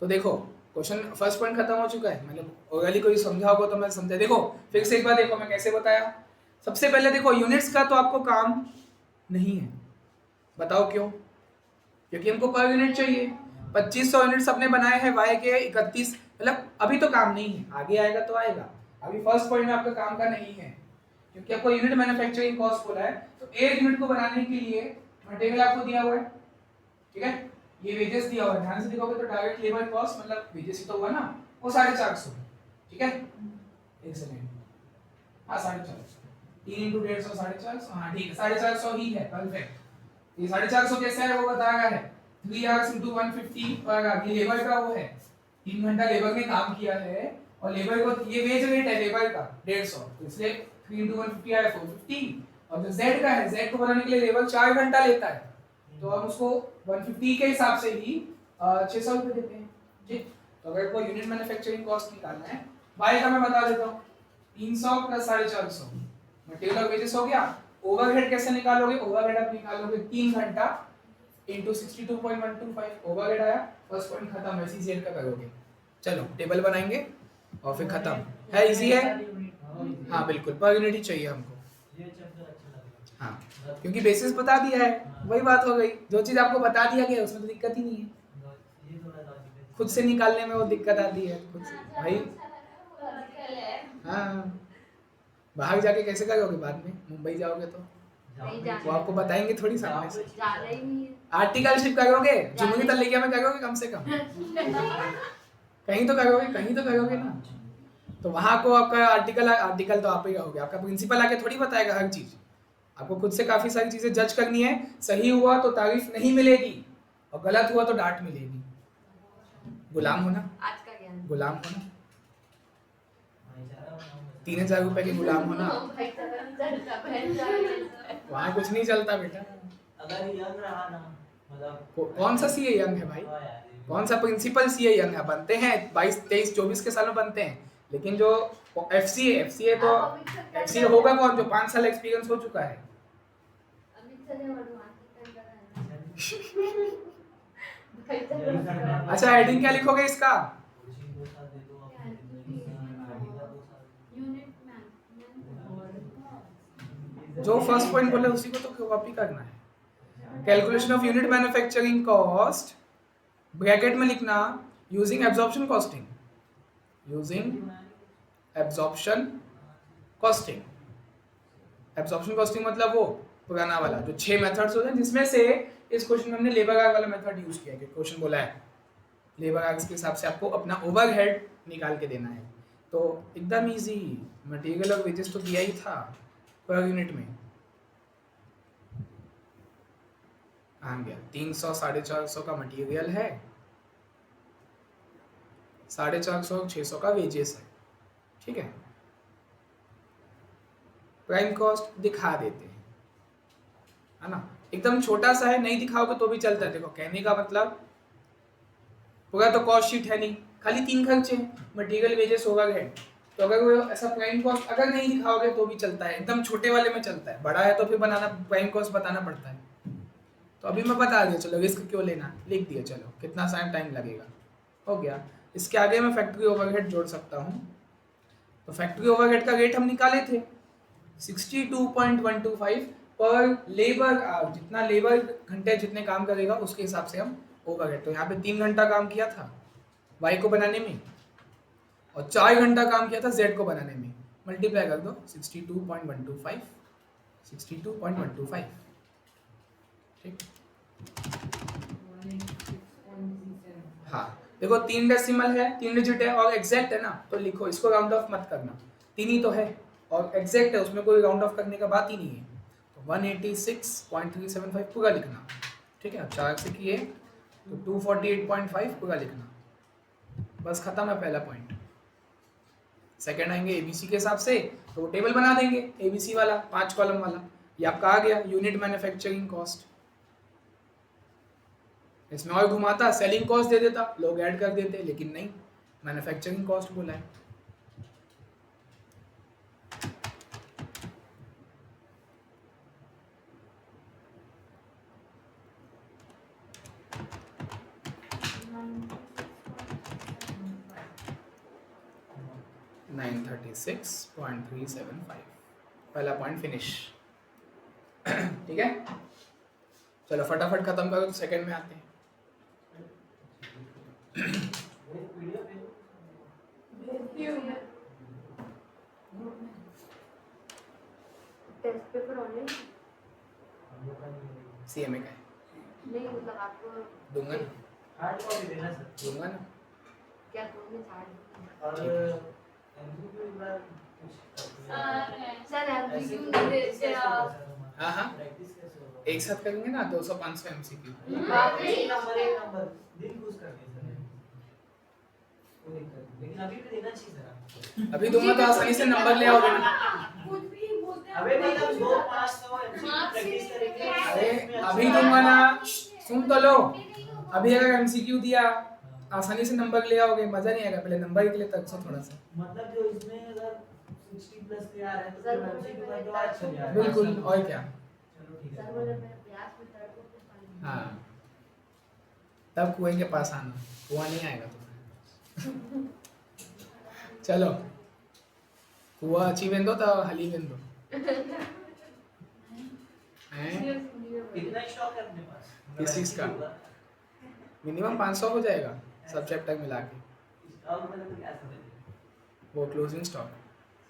तो देखो क्वेश्चन फर्स्ट पॉइंट खत्म हो चुका है, मतलब ओरली कोई समझा होगा तो मैं समझा। देखो फिर से एक बार देखो मैं कैसे बताया। सबसे पहले देखो यूनिट्स का तो आपको काम नहीं है, बताओ क्यों? क्योंकि हमको पर यूनिट चाहिए। 2500 यूनिट्स अपने बनाए हैं y के 31, मतलब अभी तो काम नहीं है, आगे आएगा तो आएगा। अभी फर्स्ट पॉइंट में आपका काम का नहीं है, क्योंकि आपको यूनिट मैन्युफैक्चरिंग कॉस्ट बोला है। तो एक यूनिट को बनाने के लिए मटेरियल आपको दिया हुआ है, ठीक है, ये वेजेस दिया हुआ है, ध्यान से देखोगे तो डायरेक्ट लेबर कॉस्ट मतलब वेजेस ही तो हुआ ना, वो 450, ठीक है, एक सेकंड, हाँ 450, 3 इंटू 150 450, हाँ ठीक है 450 ही है, परफेक्ट। ये 450 कैसे है वो बताया है, 3 आवर्स इंटू 150 पर ये लेबर का वो है, 3 घंटा लेबर ने काम किया है, और लेबर को ये वेज रेट है लेबर का 150, तो इसलिए 3 इंटू 150 आया 450। और जो z का है, z को बनाने के लिए लेबर 4 घंटा लेता है, तो हम उसको 150 के हिसाब से ही 600 रुपए देते हैं, ठीक। तो अगर कोई यूनिट मैन्युफैक्चरिंग कॉस्ट निकालना है, y का मैं बता देता हूँ, 300 प्लस 450 मटेरियल और वेजेस हो गया। ओवरहेड कैसे निकालोगे? ओवरहेड आप निकालोगे 3 घंटा इनटू 62.125, ओवरहेड आया, फर्स्ट पॉइंट खत्म, वैसे जेड का करोगे। चलो टेबल बनाएंगे और फिर खत्म है, इजी है। हाँ बिल्कुल, पर यूनिट ही चाहिए हमको, हाँ, क्योंकि बेसिस बता दिया है, वही बात हो गई। जो चीज आपको बता दिया गया उसमें तो दिक्कत ही नहीं है, खुद से निकालने में वो दिक्कत आती है खुद से भाई। हाँ, बाहर जाके कैसे करोगे बाद में, मुंबई जाओगे तो वो आपको बताएंगे थोड़ी सामने से। आर्टिकलशिप करोगे, जुमली तल्लिया में करोगे कम से कम, कहीं तो करोगे ना। तो वहां को आपका आर्टिकल तो आप ही रहोगे, आपका प्रिंसिपल आके थोड़ी बताएगा हर चीज। आपको खुद से काफी सारी चीजें जज करनी है, सही हुआ तो तारीफ नहीं मिलेगी और गलत हुआ तो डांट मिलेगी। गुलाम होना, आज का ज्ञान, गुलाम होना, 3000 रुपए के गुलाम होना, वहाँ कुछ नहीं चलता बेटा। अगर यंग रहा ना, मतलब कौन सा सीए यंग है भाई, कौन सा प्रिंसिपल सीए यंग है? बनते हैं 22 23 24 के साल में बनते हैं, लेकिन जो एफसीए तो एफसीए होगा कौन जो 5 साल एक्सपीरियंस हो चुका है। अच्छा हेडिंग क्या लिखोगे इसका? जो फर्स्ट पॉइंट बोले उसी को तो कॉपी करना है। Calculation of unit manufacturing cost, bracket में लिखना using absorption costing, using absorption costing. Absorption costing मतलब वो पुराना वाला जो 6 मेथड्स होते हैं, जिसमें से इस क्वेश्चन में हमने लेबर आर्क वाला मेथड यूज किया है। क्वेश्चन बोला है लेबर आर्क के हिसाब से आपको अपना ओवरहेड निकाल के देना है, तो एकदम इजी। मटेरियल और वेजेस तो दिया ही था पर यूनिट में, आ गया 300 450 का मटेरियल है, 450 600 का वेजेस है, ठीक है। प्राइम कॉस्ट दिखा देते हैं, है ना, एकदम छोटा सा है, नहीं दिखाओगे तो भी चलता है। देखो कहने का मतलब पूरा तो कॉस्ट शीट है नहीं, खाली 3 खर्चे हैं, मटेरियल वेजेस ओवरहेड। तो अगर वो ऐसा प्राइम कॉस्ट अगर नहीं दिखाओगे तो भी चलता है, एकदम छोटे वाले में चलता है, बड़ा है तो फिर बनाना प्राइम कॉस्ट बताना पड़ता है। तो अभी मैं बता दिया, चलो रिस्क क्यों लेना, लिख दिया, चलो कितना टाइम लगेगा, हो गया। इसके आगे मैं फैक्ट्री ओवरहेड जोड़ सकता हूँ। तो फैक्ट्री ओवरहेड का रेट हम निकाले थे 62.125 पर लेबर आवर, जितना लेबर घंटे जितने काम करेगा उसके हिसाब से हम ओवरहेड। तो यहाँ पे 3 घंटा काम किया था वाई को बनाने में और 4 घंटा काम किया था जेड को बनाने में, मल्टीप्लाई कर दो 62.125 62.125 ठीक। हाँ देखो 3 डेसिमल है, 3 डिजिट है और एग्जैक्ट है ना, तो लिखो इसको राउंड ऑफ मत करना, 3 ही तो है और एग्जैक्ट है, उसमें कोई राउंड ऑफ करने का बात ही नहीं है, तो 186.375 पूरा लिखना। ठीक है, 4 से किए तो 248.5 पूरा लिखना। बस खत्म है पहला पॉइंट। सेकंड आएंगे एबीसी के हिसाब से, तो वो टेबल बना देंगे एबीसी वाला 5 कॉलम वाला। ये आपका आ गया यूनिट मैन्युफैक्चरिंग कॉस्ट। इसमें और घुमाता सेलिंग कॉस्ट दे देता, लोग ऐड कर देते, लेकिन नहीं, मैन्युफैक्चरिंग कॉस्ट बोला है। $936.375 पहला पॉइंट फिनिश। ठीक है, चलो फटाफट खत्म करो तो सेकंड में आते हैं। टेस्ट पेपर ऑनलाइन सीएमए का है, नहीं, मतलब आपको दूंगा ना, हार्ड कॉपी देना सर, दूंगा ना। क्या तुमने छाड़ और एमसीक्यू एक बार सर ऐसे एमसीक्यू practice से कैसे होगा सर हाँ हाँ, प्रैक्टिस कैसे होगा एक साथ करेंगे ना 200-500 एमसीक्यू। एक नंबर दिन खुश करके सर, कोई दिक्कत नहीं, लेकिन अभी भी देना चाहिए सर आपको। अभी दूंगा तो आसानी से नंबर ले आओगे ना। कुछ भी बोलते हैं अबे मतलब 200-500 एमसीक्यू प्रैक्टिस करेंगे। अरे अभी दूंगा ना, सुन तो लो। अभी अगर एमसीक्यू दिया आसानी से नंबर ले आओगे, मजा नहीं आएगा, पहले नंबर के लिए तक सो थोड़ा सा। मतलब जो इसमें अगर 60 प्लस के आ रहे हैं तो फिर एमसीक्यू का जो आज चल जाएगा। बिल्कुल, और क्या। चलो ठीक सर है। बोले मैं प्रयास में तड़ को पानी हाँ, तब कुएं के पास आना, कुआं नहीं आएगा तो फिर। चलो, कुआं अच्छी वेंदो तो हली वेंदो। हैं? कितना स्टॉक है अपने पास? किस चीज़ का? मिनिमम 500 हो जाएगा सब चैप्टर मिला के। स्टॉक मतलब क्या समझ? वो closing stock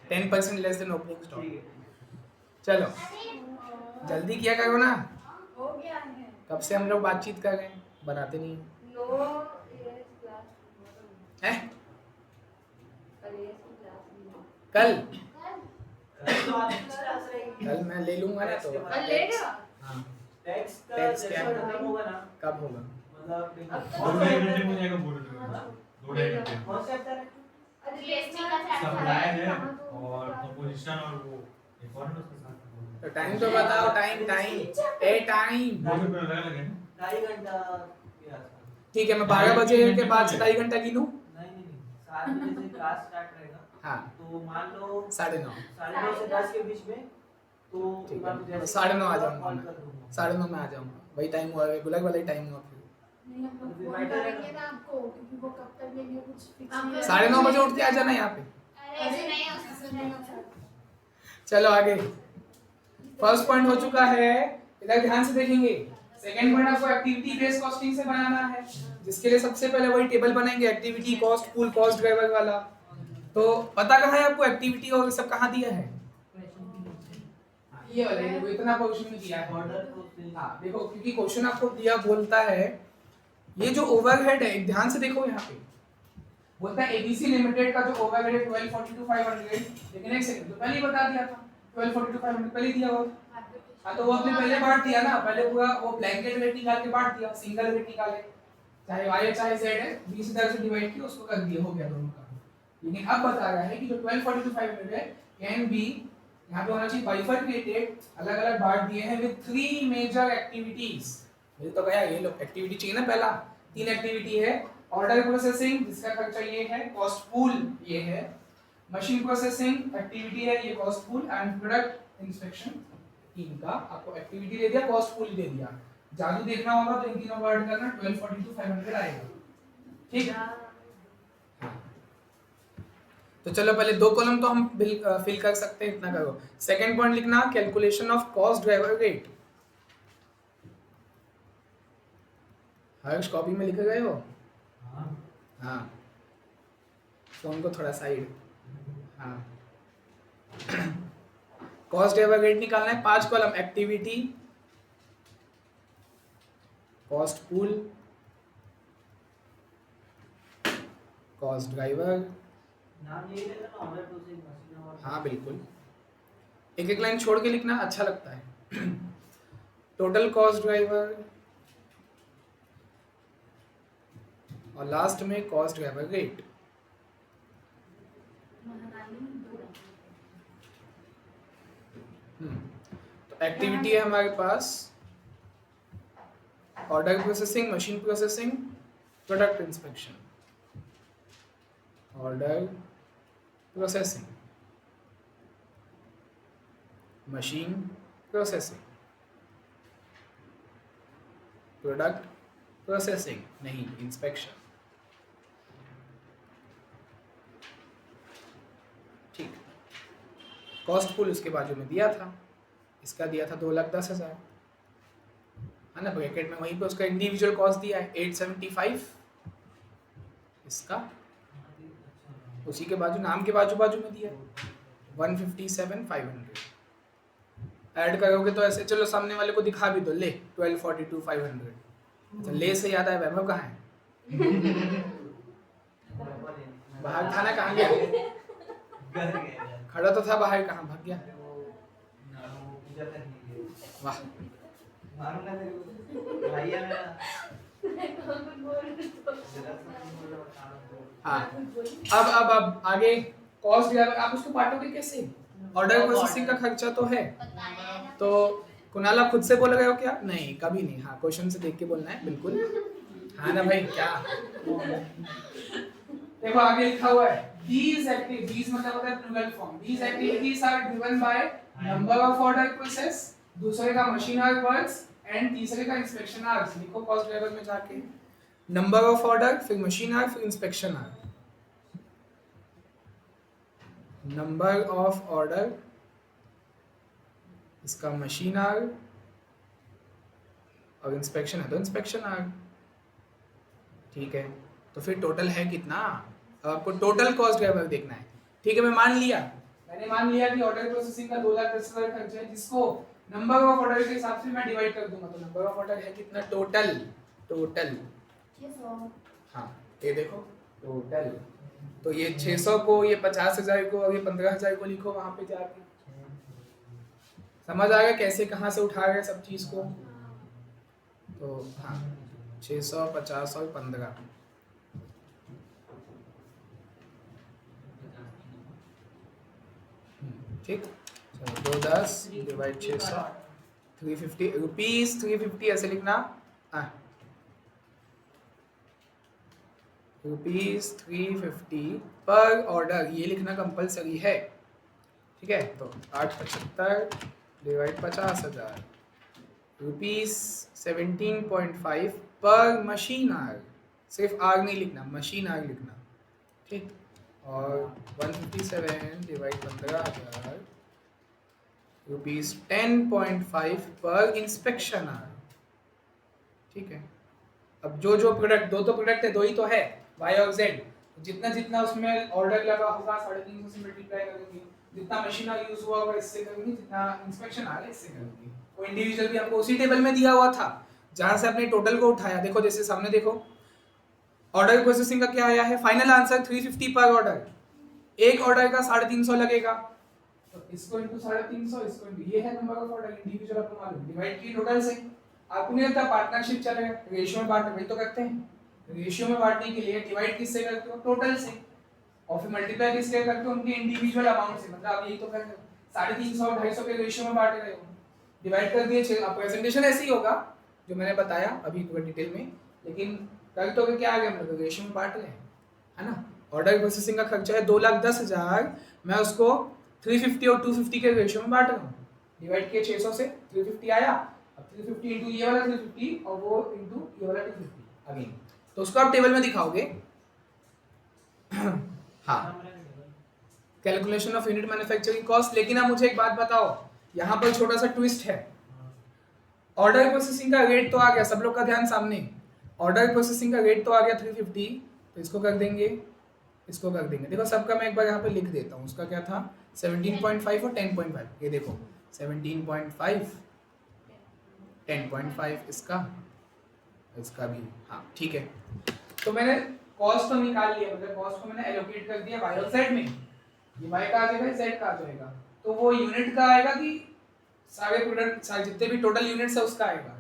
10% less than opening stock. ठीक है। चलो जल्दी किया करो ना, हो गया है। कब से हम लोग बातचीत कर रहे हैं, बनाते नहीं नो एस क्लास हैं। कल एस की क्लास नहीं कल तो आप क्लास रहेगी। कल मैं ले लूंगा ना तो। कल ले रहे हो हाँ, टैक्स का टैक्स जैसे क्या है? खत्म होगा ना, कब होगा? मतलब अब तो कौन 2-2.5 सा घंटे में हो chapter- जाएगा बोर्ड में। हाँ? 2-2.5 घंटे में। कौन सा chapter है? अरे जीएसटी का सप्लाई है और कंपोजिशन और वो एक और है उसके साथ। तो टाइम तो बताओ, टाइम टाइम ए टाइम। बोर्ड पे लगा लगे ना। 2.5 घंटा के आसपास। ठीक है, मैं 12 बजे के बाद से 2.5 घंटा गिनूं। नहीं 7 बजे से क्लास स्टार्ट रहेगा, हाँ, तो मान लो 9:30 9:30 से 10 के बीच में, तो ठीक मैं है, जैसे 9:30 आ जाऊंगा कॉल मैं। कर दूंगा। 9:30 में आ जाऊंगा, वही टाइम हुआ, रेगुलर वाला ही टाइम हुआ फिर। नहीं हम लोग फोन करेंगे ना आपको, क्योंकि वो कब तक लेंगे कुछ फिक्स नहीं है। 9:30 बजे उठ के आ जाना यहाँ पे। अरे ऐसे नहीं हो सकता। चलो आगे, फर्स्ट पॉइंट हो चुका है, इधर ध्यान से देखेंगे। सेकंड पॉइंट आपको एक्टिविटी बेस्ड कॉस्टिंग से बनाना है, जिसके लिए सबसे पहले वही टेबल बनाएंगे, activity cost pool cost driver वाला। तो पता कहाँ है आपको एक्टिविटी और ये सब कहाँ दिया है? ये वाला, ये इतना क्वेश्चन में दिया है। ऑर्डर को फिर- हाँ देखो, क्योंकि क्वेश्चन आपको दिया बोलता है ये जो ओवरहेड है, ध्यान से देखो यहाँ पे बोलता है एबीसी लिमिटेड का जो ओवरहेड है 1242,500, लेकिन एक सेकंड, तो पहले ही बता दिया था 1242,500 पहले ही दिया हुआ। हाँ तो वो आपने पहले बांट दिया ना, पहले पूरा वो ब्लैंकेट रेट निकाल के बांट दिया, सिंगल रेट निकाले, चाहे y है चाहे z है, 20 इधर से डिवाइड किया, उसको कर दिया, हो गया दोनों का। लेकिन अब बता रहा है कि जो 1242,500 है कैन बी, यहाँ पे होना चाहिए बाइफरकेटेड, अलग-अलग बांट दिए हैं विद 3 मेजर एक्टिविटीज। मुझे तो कहा ये लो एक्टिविटी चाहिए ना, पहला 3 एक्टिविटी है, ऑर्डर प्रोसेसिंग जिसका खर्चा ये है, कॉस्ट पूल ये है, मशीन प्रोसेसिंग एक्टिविटी है ये cost pool, and product inspection इनका आपको एक्टिविटी दे दिया, कॉस्ट पूल दे दिया। जादू देखना होगा तो इन तीनों को ऐड करना, 1242,500 आएगा। ठीक है, तो चलो पहले 2 कॉलम तो हम फिल कर सकते हैं, इतना करो। सेकंड पॉइंट लिखना, calculation of cost driver rate. Harsh copy में लिखे गए हो? हाँ। हाँ, फोन को थोड़ा साइड। हाँ कॉस्ट ड्राइवर रेट निकालना है, 5 column activity, cost pool, cost driver. नाम यही रहता ना, ऑर्डर प्रोसेसिंग मशीन और हाँ बिल्कुल, एक एक लाइन छोड़ के लिखना अच्छा लगता है। टोटल कॉस्ट ड्राइवर और लास्ट में कॉस्ट ड्राइवर रेट। तो एक्टिविटी है हमारे पास order processing, machine processing, product inspection. Order processing, machine processing, product processing नहीं, इंस्पेक्शन। ठीक, कॉस्ट पूल उसके बाजू में दिया था, इसका दिया था 2,10,000 है ना, ब्रैकेट में वहीं पे उसका इंडिविजुअल कॉस्ट दिया है 875, इसका उसी के बाजू, नाम के बाजू बाजू में दिया 157,500। ऐड करोगे तो ऐसे, चलो सामने वाले को दिखा भी दो, ले 1242,500। अच्छा, ले से याद आया, वैभव कहाँ है? बाहर था ना, कहाँ गया? घर गए खड़ा तो था बाहर, कहाँ भाग गया? वो पूजा करने गए। वाह, मारूंगा तेरे को, भाई है मेरा। हाँ। अब आगे कॉस्ट ड्राइवर, आप उसको बांटोगे कैसे? ऑर्डर प्रोसेसिंग का खर्चा तो है, बताया ना। तो कुणाल आप खुद से बोल रहे हो क्या? नहीं, कभी नहीं। हाँ, क्वेश्चन से देख के बोलना है, बिल्कुल। हाँ ना भाई, क्या देखो आगे लिखा हुआ है, these activities मतलब होता है plural form, these activities are driven by number of order process, दूसरे का machine hour works एंड तीसरे का इंस्पेक्शन आवर्स। लिखो कॉस्ट ड्राइवर में जाके, नंबर ऑफ ऑर्डर, फिर मशीन आवर, फिर inspection hour. Number of order, इसका मशीन आवर, और इंस्पेक्शन है तो इंस्पेक्शन आवर। ठीक है, तो फिर टोटल है कितना? अब आपको टोटल कॉस्ट ड्राइवर देखना है। ठीक है, मैंने मान लिया कि ऑर्डर प्रोसेसिंग का 2,10,000 खर्चा है, जिसको नंबर ऑफ ऑर्डर के हिसाब से मैं डिवाइड कर दूंगा। तो नंबर ऑफ ऑर्डर है कितना? टोटल 600। हाँ, ये देखो टोटल, तो ये 600 को, ये 50,000 को और ये 15,000 को लिखो वहां पे जाके। समझ आ गया कैसे कहाँ से उठा रहे सब चीज को? तो हाँ, 600, 50 और 15। ठीक, चलो 210 डिवाइड 600, 350 रुपीज, 350 ऐसे लिखना। रुपीज 350 पर ऑर्डर, ये लिखना कंपलसरी है। ठीक है, तो 875 डिवाइड 50,000, रुपीज 17.5 पर मशीन आवर। सिर्फ आर नहीं लिखना, मशीन आवर लिखना। ठीक, और 157 डिवाइड 15,000, रुपीज 10.5 पर इंस्पेक्शन आवर। ठीक है, अब जो जो प्रोडक्ट, दो तो प्रोडक्ट है, दो ही तो है, वाई और जेड, जितना जितना उसमें ऑर्डर लगा होगा 350 से मल्टीप्लाई करेंगे, जितना मशीन यूज हुआ होगा इससे करेंगे, जितना इंस्पेक्शन आ रहा है इससे करेंगे। वो इंडिविजुअल भी आपको उसी टेबल में दिया हुआ था जहां से आपने टोटल को उठाया। देखो जैसे सामने देखो, ऑर्डर प्रोसेसिंग का क्या आया है? फाइनल आंसर 350 पर ऑर्डर। एक ऑर्डर का 350 लगेगा, तो इसको इनटू 350, इसको इनटू, ये है नंबर ऑफ ऑर्डर इंडिविजुअल, आपको मालूम, डिवाइड की टोटल से। आपको नहीं लगता पार्टनरशिप चलेगा? रेशियो में बांट, वही तो करते हैं। रेशियो में बांटने के लिए डिवाइड किससे करते हो? टोटल से, और फिर मल्टीप्लाई किससे करते हो? उनके इंडिविजुअल अमाउंट से। मतलब आप यही तो कर रहे हो, 350 और 250 के रेशियो में बांट रहे हो, डिवाइड कर दिए 6। अब प्रेजेंटेशन ऐसे ही होगा जो मैंने बताया अभी पूरा डिटेल में, लेकिन कर तो क्या आ गया, हम लोग रेशियो में बांट रहे हैं, है ना। ऑर्डर प्रोसेसिंग का खर्चा है 2,10,000, मैं उसको 350 और 250 के रेशियो में बांट रहा हूँ। डिवाइड किए 600 से, 350 आया, अब 350 इंटू ये वाला 350 और वो इंटू ये वाला 250 अगेन, तो उसको आप टेबल में दिखाओगे। हाँ, calculation of unit manufacturing cost. लेकिन आप मुझे एक बात बताओ, यहाँ पर छोटा सा ट्विस्ट है। ऑर्डर प्रोसेसिंग का रेट तो आ गया, सब लोग का ध्यान सामने, ऑर्डर प्रोसेसिंग का रेट तो आ गया 350, तो इसको कर देंगे, इसको कर देंगे। देखो सबका मैं एक बार यहाँ पे लिख देता हूँ, उसका क्या था 17.5 और 10.5, ये देखो 17.5 10.5 इसका भी, हाँ ठीक है। तो मैंने कॉस्ट तो निकाल लिया, मतलब कॉस्ट को मैंने एलोकेट कर दिया वाई और जेड में, ये वाई का आ जाएगा जेड का आ जाएगा, तो वो यूनिट का आएगा कि सारे प्रोडक्ट सारे जितने भी टोटल यूनिट्स है उसका आएगा?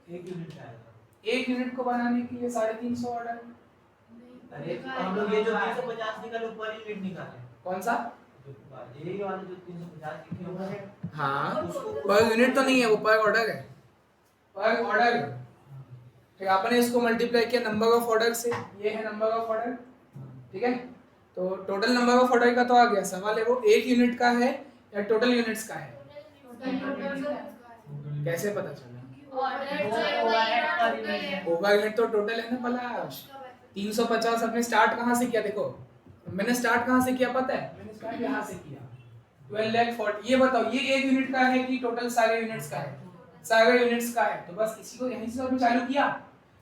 एक यूनिट का आएगा। एक यूनिट को बनाने के लिए 350 ऑर्डर। अरे हम लोग ये जो 350 निकाले पर यूनिट निकाले, कौन सा? यही वाला जो 350 लिखे हुए हैं, हाँ पर यूनिट तो नहीं है, वो पर ऑर्डर है, पर ऑर्डर है। फिर आपने इसको मल्टीप्लाई किया नंबर ऑफ ऑर्डर से, ये है नंबर ऑफ ऑर्डर, ठीक है। तो टोटल नंबर ऑफ ऑर्डर का तो आ गया, सवाल है वो एक यूनिट का है या टोटल यूनिट्स का है? कैसे पता चला? ओवरहेड तो टोटल है ना पलाश। 350 अपने स्टार्ट कहाँ से किया? देखो मैंने स्टार्ट कहाँ से किया पता है? मैंने स्टार्ट यहाँ से किया 12 लाख 40। ये बताओ ये एक यूनिट का है कि टोटल सारे यूनिट्स का है? सारे यूनिट्स का है, तो बस इसी को यहीं से हमने चालू किया।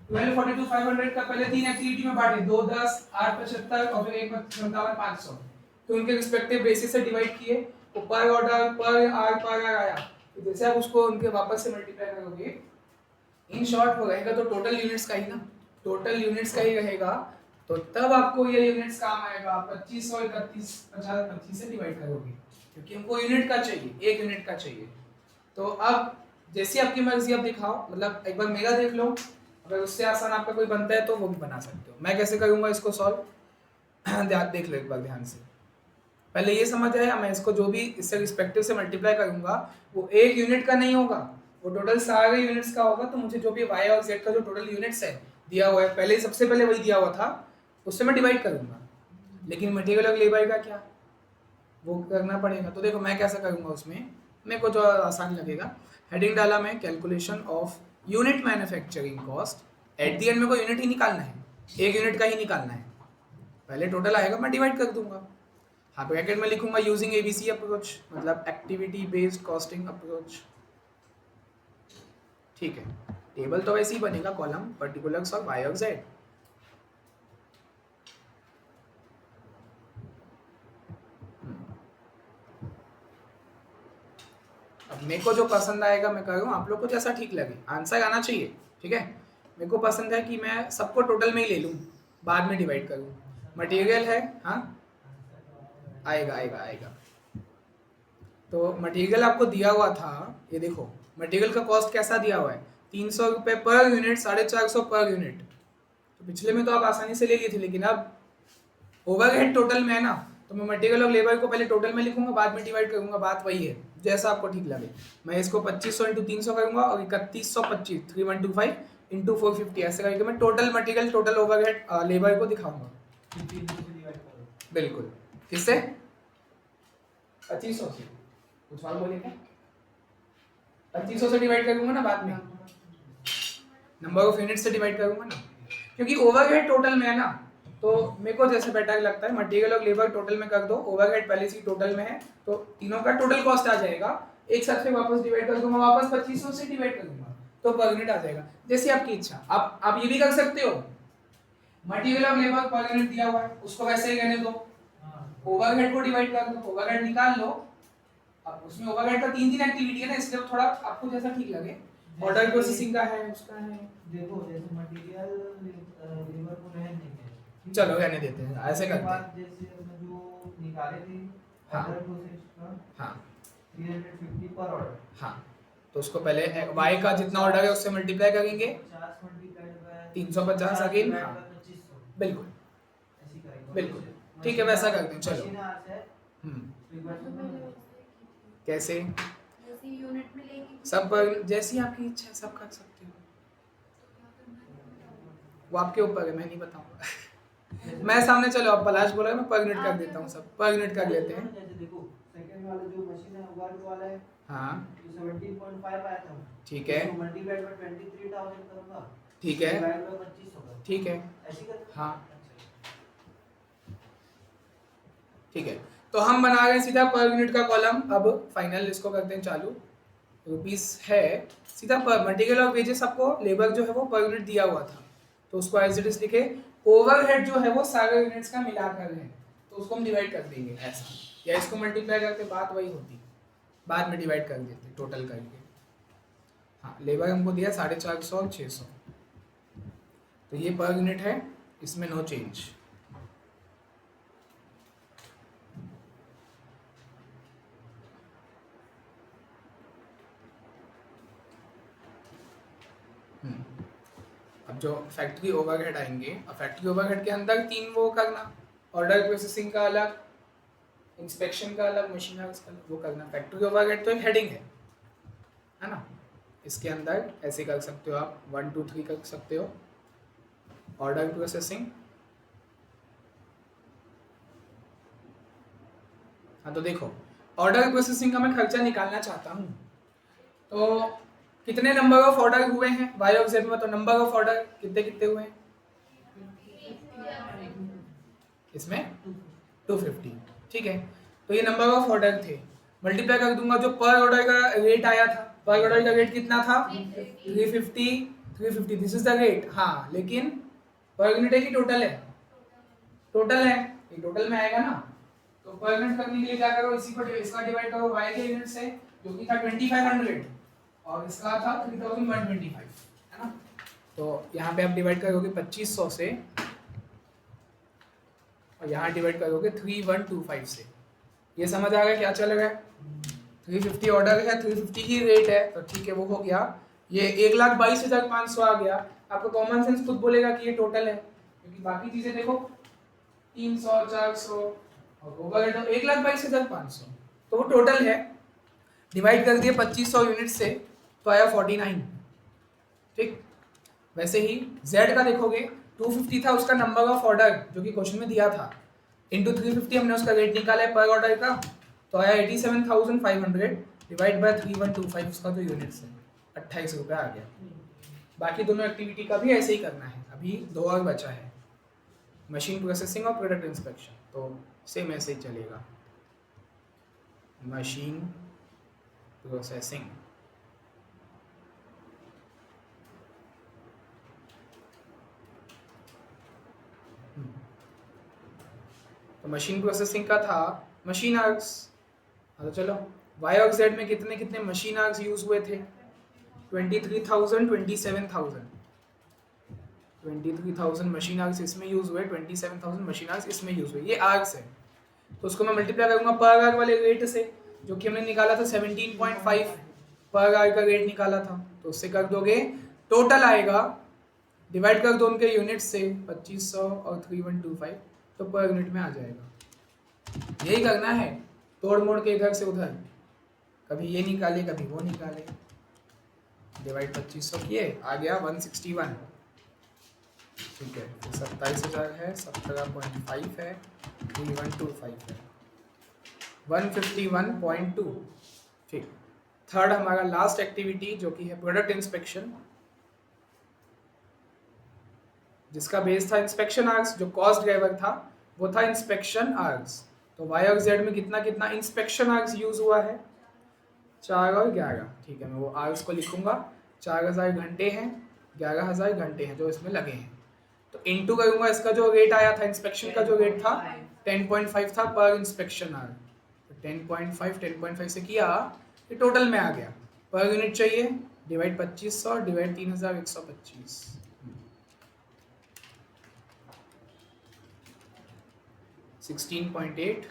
12 42 500 का पहले तीन एक्टिविटी में बांटे, 2 10 8 75 और फिर 1 57 500, तो उनके रिस्पेक्टिव बेसिस से डिवाइड किए, तो पर ऑर्डर पर आर आया। तो जैसे आप उसको उनके वापस से मल्टीप्लाई करोगे, इन शॉर्ट वो रहेगा तो टोटल यूनिट्स का ही ना, टोटल यूनिट्स का ही रहेगा, तो तब आपको ये यूनिट्स काम आएगा। 2500 31 50 25 से डिवाइड करोगे, क्योंकि हमको यूनिट का चाहिए, एक यूनिट का चाहिए। तो अब जैसी आपकी मर्जी आप दिखाओ, मतलब एक बार मेरा देख लो, अगर उससे आसान आपका कोई बनता है तो वो भी बना सकते हो। मैं कैसे करूँगा इसको सॉल्व, देख लो एक बार ध्यान से। पहले ये समझ आया, मैं इसको जो भी इससे रिस्पेक्टिव से मल्टीप्लाई करूँगा वो एक यूनिट का नहीं होगा, वो टोटल सारे यूनिट्स का होगा। तो मुझे जो भी वाई और जेड का जो टोटल यूनिट्स है दिया हुआ है, पहले सबसे पहले वही दिया हुआ था, उससे मैं डिवाइड करूँगा। लेकिन मटेरियल और लेबर का क्या, वो करना पड़ेगा। तो देखो मैं कैसा करूँगा, उसमें मेरे को जो आसान लगेगा, हेडिंग डाला मैं calculation of unit manufacturing cost. At the end मेरे को यूनिट ही निकालना है, एक यूनिट का ही निकालना है। पहले टोटल आएगा, मैं डिवाइड कर दूंगा। हाँ ब्रैकेट में लिखूंगा यूजिंग एबीसी अप्रोच, मतलब एक्टिविटी बेस्ड कॉस्टिंग अप्रोच, ठीक है। टेबल तो वैसे ही बनेगा, कॉलम पर्टिकुलर्स और वाई और जेड। अब मेरे को जो पसंद आएगा मैं करूँ, आप लोग को जैसा ठीक लगे, आंसर आना चाहिए, ठीक है। मेरे को पसंद है कि मैं सबको टोटल में ही ले लूँ, बाद में डिवाइड करूँ। मटेरियल है, हाँ आएगा आएगा आएगा। तो मटेरियल आपको दिया हुआ था, ये देखो मटेरियल का कॉस्ट कैसा दिया हुआ है, 300 रुपये पर यूनिट, 450 पर यूनिट। तो पिछले में तो आप आसानी से ले लिए थे, लेकिन अब ओवरहेड टोटल में है ना, तो मैं मटेरियल और लेबर को पहले टोटल में लिखूंगा, बाद में डिवाइड करूंगा। बात वही है, जैसा आपको ठीक लगे। मैं इसको 2500 इंटू 300 करूंगा और 3125 3125 इंटू 450 ऐसे करके मैं total material total overhead labour को दिखाऊंगा। बिल्कुल, किससे? 2500 से। कुछ और बोले क्या? 2500 से डिवाइड करूंगा ना, बाद में नंबर ऑफ यूनिट से डिवाइड करूंगा ना, क्योंकि ओवरहेड टोटल में है ना। तो मेरे को जैसे बेटर लगता है मटेरियल और लेबर टोटल में कर दो, ओवरहेड पहले से टोटल में है, तो तीनों का टोटल कॉस्ट आ जाएगा। एक साथ से वापस डिवाइड कर दूंगा, वापस 2500 से डिवाइड कर दूंगा, तो पर यूनिट आ जाएगा। जैसी आपकी इच्छा। आप ये भी कर सकते हो, मटेरियल और लेबर पर यूनिट दिया हुआ है, उसको वैसे ही रहने दो, ओवरहेड को डिवाइड कर दो, ओवरहेड निकाल लो। अब उसमें ओवरहेड का 3 एक्टिविटी है ना, इसलिए थोड़ा आपको जैसा ठीक लगे। ऑर्डर प्रोसेसिंग का है, उसका है। देखो जैसे मटेरियल लेबर को रहने देंगे, चलो रहने देते हैं, ऐसे करते हैं। जैसे हमने जो निकाले थे हाँ। ऑर्डर प्रोसेस का, हाँ 350 पर ऑर्डर, हाँ, तो उसको पहले y का जितना ऑर्डर है उससे मल्टीप्लाई करेंगे, 50 मल्टीप्लाइड बाय 350 अगेन। हाँ 2500, बिल्कुल ऐसी करेंगे। बिल्कुल, ठीक है वैसा करते हैं। चलो मशीन आर्स है, कैसे? जैसे यूनिट में लेके सब जैसी आपकी इच्छा है सब कर सकते हो, वो आपके ऊपर है, मैं नहीं बताऊंगा। मैं सामने, चलो अब पलाश बोला मैं पर यूनिट कर देता हूँ, सब पर यूनिट कर लेते हैं। जैसे देखो सेकंड वाला जो मशीन है वर्क वाला है, हाँ जो 17.5 आया था, ठीक है, उसको मल्टीप्लाइड बाय 23000 करूंगा, ठीक है, डिवाइड बाय 25 होगा, ठीक है, ऐसे कर। हाँ ठीक है। तो हम बना रहे हैं सीधा पर यूनिट का कॉलम। अब फाइनल इसको करते हैं चालू। रुपीस है सीधा पर मटेरियल और वेजेस, आपको लेबर जो है वो पर यूनिट दिया हुआ था, तो उसको एज इट इज लिखे। ओवरहेड जो है वो सारे यूनिट्स का मिलाकर है, तो उसको हम डिवाइड कर देंगे ऐसा, या इसको मल्टीप्लाई करके बात वही होती, बाद में डिवाइड कर देते टोटल करके। हाँ, लेबर हमको दिया 450 और 600, तो ये पर यूनिट है, इसमें नो चेंज। अब जो फैक्ट्री ओवरहेड आएंगे, अब फैक्ट्री ओवरहेड के अंदर 3 वो करना, ऑर्डर प्रोसेसिंग का अलग, इंस्पेक्शन का अलग, मशीन हाउस का अलग, वो करना। फैक्ट्री ओवरहेड तो एक हेडिंग है ना, इसके अंदर ऐसे कर सकते हो आप, 1 2 3 कर सकते हो। ऑर्डर प्रोसेसिंग, हाँ तो देखो ऑर्डर प्रोसेसिंग का मैं खर्चा निकालना चाहता हूँ, तो कितने नंबर ऑफ ऑर्डर हुए हैं वाई और जेड में, तो नंबर ऑफ ऑर्डर कितने कितने हुए हैं इसमें 250, ठीक है। तो ये नंबर ऑफ ऑर्डर थे, मल्टीप्लाई कर दूंगा, जो पर ऑर्डर का रेट आया था, पर ऑर्डर का रेट कितना था 350, दिस इज द रेट। हाँ लेकिन पर यूनिट है कि टोटल है, टोटल है, ये टोटल में आएगा ना, तो पर यूनिट करने के लिए क्या करो, इसी को इसका डिवाइड करो y के यूनिट से, जो कि था 2500 और इसका था 3125, है ना। तो यहाँ पे आप डिवाइड करोगे 2500 से, और यहाँ डिवाइड करोगे 3125 से। ये समझ आ गया क्या चल रहा है, 350 ऑर्डर है, 350 ही रेट है, तो ठीक है वो हो गया। ये 1,22,500 आ गया, आपको कॉमन सेंस खुद बोलेगा कि ये टोटल है, क्योंकि बाकी चीजें देखो 300 400 और ओवरहेड तो 1,22,500, तो वो टोटल है। डिवाइड कर दिए 2500 यूनिट से, तो आया 49, ठीक। वैसे ही Z का देखोगे 250 था उसका नंबर ऑफ ऑर्डर जो कि क्वेश्चन में दिया था, इंटू 350 हमने उसका रेट निकाला है पर ऑर्डर का, तो आया 87,500 डिवाइड बाय 3125 उसका जो यूनिट्स है 28 रुपये आ गया। बाकी दोनों एक्टिविटी का भी ऐसे ही करना है, अभी 2 और बचा है, मशीन प्रोसेसिंग और प्रोडक्ट इंस्पेक्शन, तो सेम ऐसे ही चलेगा। मशीन प्रोसेसिंग, तो मशीन प्रोसेसिंग का था मशीन आर्क्स। तो चलो वाई और जेड में कितने कितने मशीन आर्क्स यूज हुए थे, 23,000 27,000, 23,000 मशीन आर्क्स इसमें यूज हुए, 27,000 मशीन आर्क्स इसमें यूज हुए, ये आर्क्स है। तो उसको मैं मल्टीप्लाई करूंगा पर आर्क वाले रेट से, जो कि हमने निकाला था 17.5 पर आर्क का रेट निकाला था, तो उससे कर दोगे टोटल आएगा, डिवाइड कर दो उनके यूनिट से 2500 और 3125, तो पर यूनिट में आ जाएगा। यही करना है, तोड़ मोड़ के इधर से उधर, कभी ये निकाले कभी वो निकाले, डिवाइड 2500 किए आ गया 161, ठीक है। तो 27,000 है, 17.5 है, 3125 है, 151.2, ठीक। थर्ड हमारा लास्ट एक्टिविटी जो कि है प्रोडक्ट इंस्पेक्शन, जिसका बेस था इंस्पेक्शन आर्क्स, जो कॉस्ट ड्राइवर था वो था इंस्पेक्शन आर्क्स। तो वाई और जेड में कितना कितना इंस्पेक्शन आर्क्स यूज हुआ है, 4 और 11, ठीक है। मैं वो आर्क्स को लिखूंगा, 4000 घंटे हैं, 11,000 घंटे हैं जो इसमें लगे हैं, तो इनटू करूंगा, इसका जो रेट आया था इंस्पेक्शन का जो रेट था 10.5 था पर इंस्पेक्शन आर, तो 10.5 से किया, ये टोटल में आ गया। पर यूनिट चाहिए, डिवाइड 2500 डिवाइड 3125, 16.8,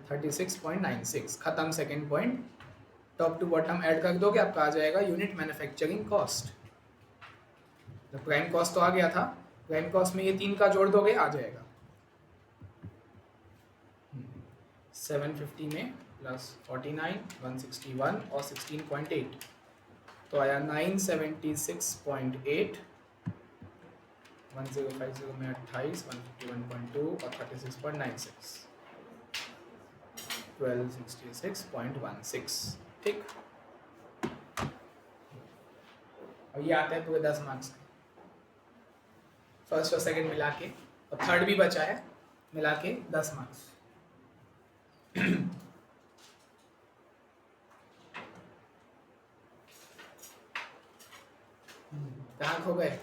36.96, खत्म। Second point top to bottom add कर दोगे, आपका आ जाएगा यूनिट मैन्युफैक्चरिंग कॉस्ट। तो प्राइम कॉस्ट तो आ गया था, प्राइम कॉस्ट में ये 3 का जोड़ दोगे आ जाएगा 750 में प्लस 49, 161 और 16.8, तो आया 976.8, 1050 में 28, 151.2 और 36.96, 1266.16, ठीक। और ये आते हैं पूरे 10 मार्क्स के, फर्स्ट और सेकंड मिला के, और थर्ड भी बचा है, मिला के 10 मार्क्स। कहाँ खो गए,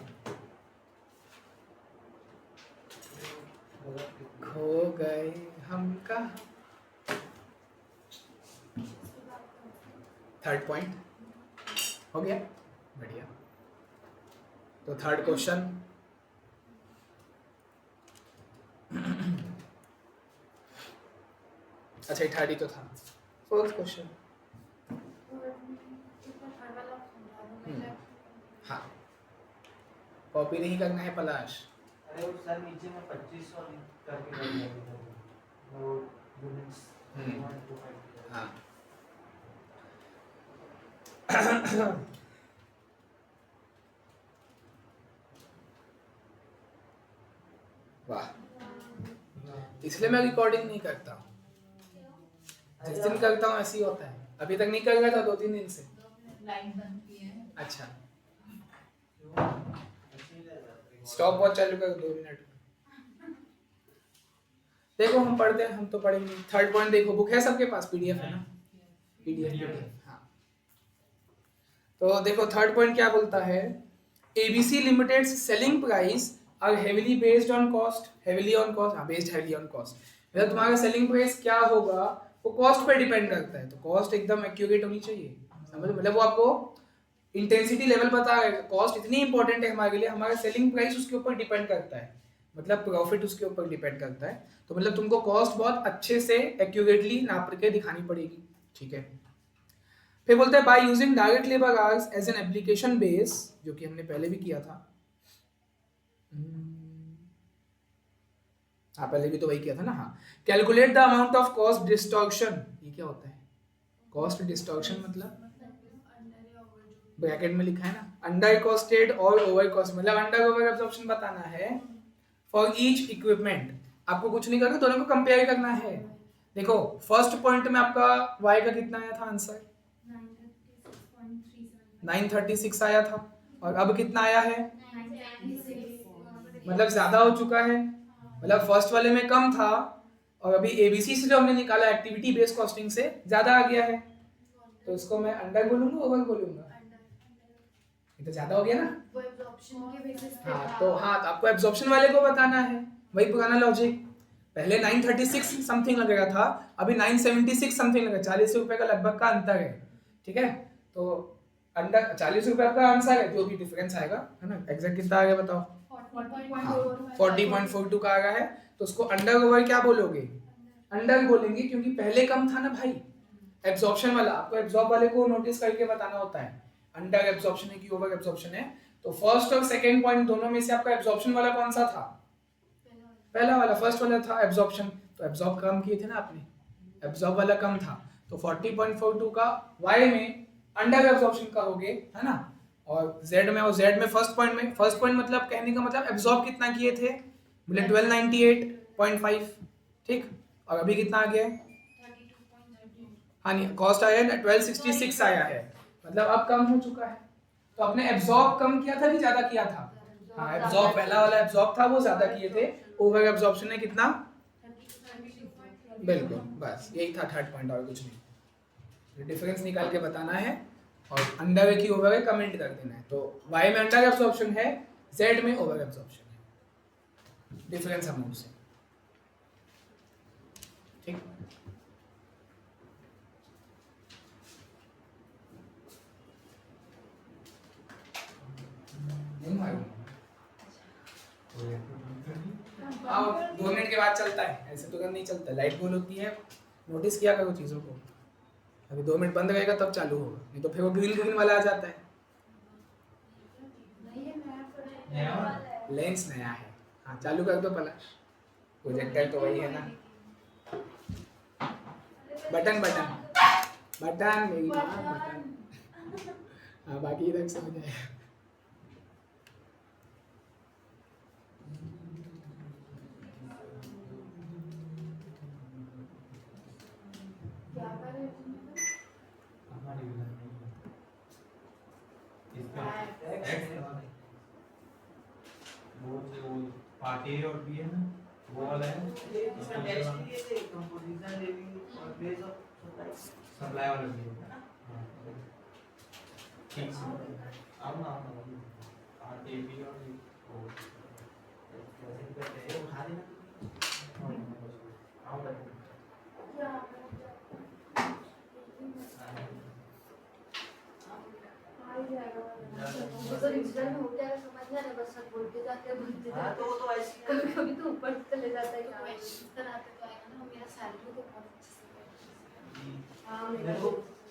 थर्ड पॉइंट हो गया, बढ़िया। तो थर्ड क्वेश्चन, अच्छा ये थर्ड ही तो था। फोर्थ क्वेश्चन, हाँ कॉपी नहीं करना है पलाश। अरे वो सर नीचे में 25 और करके कर दिया था वो यूनिट्स। हाँ वाह, इसलिए मैं रिकॉर्डिंग नहीं करता हूँ, जिस दिन करता हूँ ऐसे ही होता है। अभी तक नहीं कर रहा था 2-3 दिन से। लाइन बंद की है। अच्छा स्टॉप वॉच चालू कर 2 मिनट। देखो हम पढ़ते हैं, हम तो पढ़ेंगे। थर्ड पॉइंट देखो, बुक है सबके पास, पीडीएफ है ना, पीडीएफ। हाँ तो देखो थर्ड पॉइंट क्या बोलता है, ABC limited selling price are heavily based on cost. Heavily on cost, हाँ बेस्ड हेवीली ऑन कॉस्ट, मतलब तुम्हारा सेलिंग प्राइस क्या होगा वो कॉस्ट पे डिपेंड करता है। तो कॉस्ट एकदम एक्यूरेट होनी चाहिए, समझ, मतलब वो आपको इंटेंसिटी लेवल बता रहा है। कॉस्ट इतनी इंपॉर्टेंट है हमारे लिए, हमारा सेलिंग प्राइस उसके ऊपर डिपेंड करता है, मतलब प्रॉफिट उसके ऊपर डिपेंड करता है। तो मतलब तुमको कॉस्ट बहुत अच्छे से एक्यूरेटली नाप के दिखानी पड़ेगी, ठीक है। फिर बोलते हैं by using direct labour hours as an application base, जो कि हमने पहले भी किया था। हाँ पहले भी तो वही किया था ना। हाँ calculate the amount of cost distortion. ये क्या होता है कॉस्ट डिस्टॉर्शन? मतलब ब्रैकेट में लिखा है ना, अंडर कॉस्टेड और ओवर कॉस्ट, मतलब अंडर ओवर एब्जॉर्प्शन बताना है फॉर ईच इक्विपमेंट। आपको कुछ नहीं करना, दोनों को कंपेयर करना है। देखो फर्स्ट पॉइंट में आपका y का कितना आया था आंसर? 936 आया था, और अब कितना आया है? मतलब ज्यादा हो चुका है, मतलब फर्स्ट वाले में कम था और अभी एबीसी से जो हमने निकाला एक्टिविटी बेस्ड कॉस्टिंग से ज्यादा आ गया है। तो इसको मैं अंडर बोलूंगा ओवर बोलूंगा? ये तो ज्यादा हो गया ना। वो एब्जॉर्प्शन के बेसिस पे हाँ तो आपको एब्जॉर्प्शन वाले को बताना है, वही पुराना लॉजिक। पहले 936 समथिंग लगेगा था, अभी 976 समथिंग लगेगा, 40 रुपए का लगभग का अंतर है, ठीक है। तो अंडर 40 रुपए आपका आंसर है, जो भी डिफरेंस आएगा, है ना। एग्जैक्ट कितना आ गया बताओ? 40.42 का आ गया है। तो उसको अंडर ओवर क्या बोलोगे? अंडर बोलेंगे, क्योंकि पहले कम था ना भाई एब्जॉर्प्शन वाला। आपको एब्जॉर्ब वाले को नोटिस करके बताना होता है अंडर एब्जॉर्प्शन है कि ओवर एब्जॉर्प्शन है। तो फर्स्ट और सेकंड पॉइंट दोनों में से आपका एब्जॉर्प्शन वाला कौन सा था? पहला वाला, फर्स्ट वाला था एब्जॉर्प्शन। तो एब्जॉर्ब कम किए थे ना आपने, एब्जॉर्ब वाला कम था। तो 40.42 का y में अंडर एब्जॉर्प्शन का हो गए, है ना। और z में, और z में फर्स्ट पॉइंट मतलब कहने का मतलब एब्जॉर्ब कितना किए थे, बोले 1298.5, ठीक। और अभी कितना आ गया है? हाँ नहीं, कॉस्ट आया है 1266 आया है, मतलब अब कम हो चुका है। तो आपने एब्जॉर्ब कम किया था कि ज्यादा किया था? हाँ एब्जॉर्ब, पहला वाला एब्जॉर्ब था वो ज्यादा किए थे, ओवर एब्जॉर्प्शन है कितना? बिल्कुल, बस यही था थर्ड पॉइंट, और कुछ नहीं। डिफरेंस निकाल के बताना है, और अंडर की ओवर है कमेंट कर देना है। तो y में अंडर एब्जॉर्प्शन है, z में ओवर एब्जॉर्प्शन है, डिफरेंस अमाउंट से, ठीक। हाँ 2 मिनट के बाद चलता है, ऐसे तो नहीं चलता, लाइट गोल होती है, नोटिस किया करो चीज़ों को। अभी 2 मिनट बंद रहेगा तब चालू होगा, नहीं तो फिर वो ग्रीन वाला आ जाता है। लेंस नया है, हाँ चालू कर दो पलट, प्रोजेक्टर तो वही है ना। बटन मेरी माँ, बटन। हाँ बाकी इधर से हो जाएगा। पार्टी और भी है ना, वो वाला है इसमें टेस्ट किए थे कंपोजिशन रिव्यू और बेस ऑफ सप्लाई। सप्लाई वाला भी है। हाँ ठीक है, आओ ना पार्टी भी और वो कैसे करते हैं उठा देना। आओ तो इंसिडेंट हो गया समझ नहीं आ रहा, बस सब बोलते जाते हाँ तो वो तो ऐसे ही कभी कभी तो ऊपर चले जाता है तो यार। क्वेश्चंस कराते तो आएगा ना, मेरा सैलरी तो बहुत अच्छे से बैठा हाँ मेरे को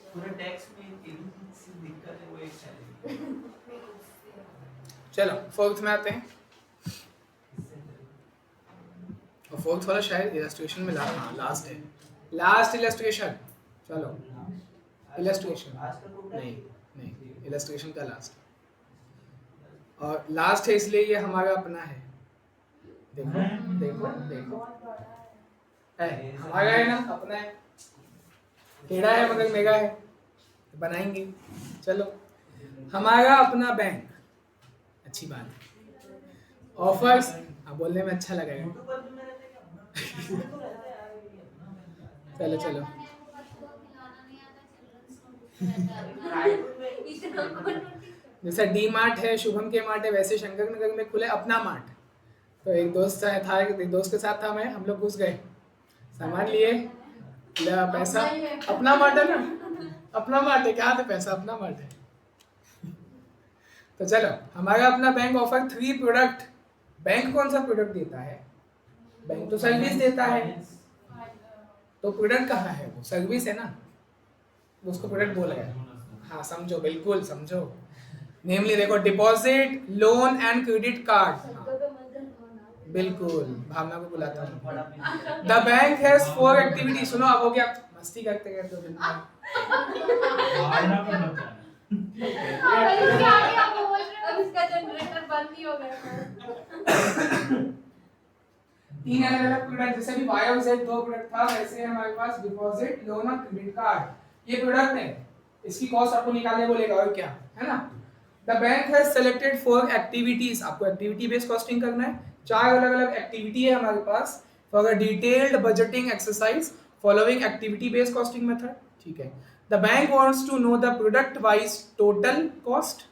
पूरे टैक्स में एक सी दिक्कत है, वो एक सैलरी चलो फोर्थ में आते हैं। इससे और फोर्थ वाला शायद इलस्ट्रेशन में लास्ट है, लास्ट इलस्ट्रेशन। चलो इलस्ट्रेशन आज का कोड नहीं नहीं, इलस्ट्रेशन का लास्ट, और लास्ट है इसलिए ये हमारा अपना है। देखो देखो देखो, है हमारा है ना, अपना है, टेढ़ा है मगर मेरा है, बनाएंगे। चलो हमारा अपना बैंक, अच्छी बात है। ऑफर्स, अब बोलने में अच्छा लगेगा। यूट्यूब पर भी मैं रहते क्या तो रहता है यार ये अपना चलो चलो, प्राइवेट में इतना कौन notice जैसे डी मार्ट है, शुभम के मार्ट है, वैसे शंकर नगर में खुले अपना मार्ट। तो एक दोस्त था, एक दोस्त के साथ था मैं, हम लोग घुस गए, सामान लिए, लिया पैसा, अपना मार्ट है ना, अपना मार्ट है, क्या है पैसा, अपना मार्ट है। तो चलो हमारा अपना बैंक ऑफर 3 प्रोडक्ट। बैंक कौन सा प्रोडक्ट देता है? बैंक तो सर्विस देता है, तो प्रोडक्ट कहाँ है? वो सर्विस है ना, उसको प्रोडक्ट बोला है। हाँ समझो, बिल्कुल समझो। नेमली देखो, deposit, loan and credit card. Shankar पे मत करना। बिल्कुल, भावना को बुलाता हूँ। बड़ा business the bank has 4 activity. सुनो अब हो गया, मस्ती करते करते हो दिन भर। भावना को मत जाना। अब इसका जनरेटर बंद ही हो गया। 3 अलग अलग प्रोडक्ट, जैसे भी वाई और जेड 2 प्रोडक्ट था, वैसे हमारे पास डिपॉजिट, लोन और क्रेडिट कार्ड, ये प्रोडक्ट है। इसकी कॉस्ट आपको निकालने बोलेगा, और क्या है ना। The bank has selected 4 activities. आपको एक्टिविटी बेस्ड कॉस्टिंग करना है। 4 अलग अलग एक्टिविटी है हमारे पास for a detailed budgeting exercise following activity based costing method. ठीक है। The bank wants to know the product wise total cost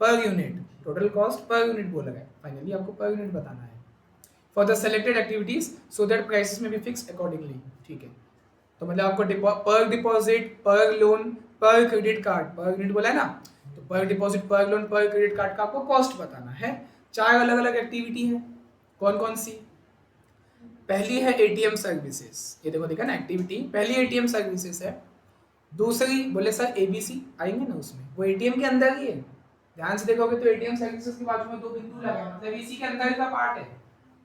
per unit. Total cost per unit बोला गया, फाइनली आपको पर यूनिट बताना है for the selected activities so that prices में be fix accordingly. ठीक है, तो मतलब आपको पर डिपॉजिट, पर लोन, पर क्रेडिट कार्ड, पर यूनिट बोला है ना, तो पर डिपॉजिट, पर लोन, पर क्रेडिट कार्ड का आपको कॉस्ट बताना है। 4 अलग अलग एक्टिविटी है। कौन कौन सी? पहली है एटीएम सर्विसेज, ये देखो, देखा ना एक्टिविटी, पहली एटीएम सर्विसेज है। दूसरी बोले सर एबीसी आएंगे ना उसमें, वो एटीएम के अंदर ही है। ध्यान से देखोगे तो एटीएम सर्विसेज के बाजू में 2 बिंदु लगे हैं, मतलब इसी के अंदर का पार्ट है।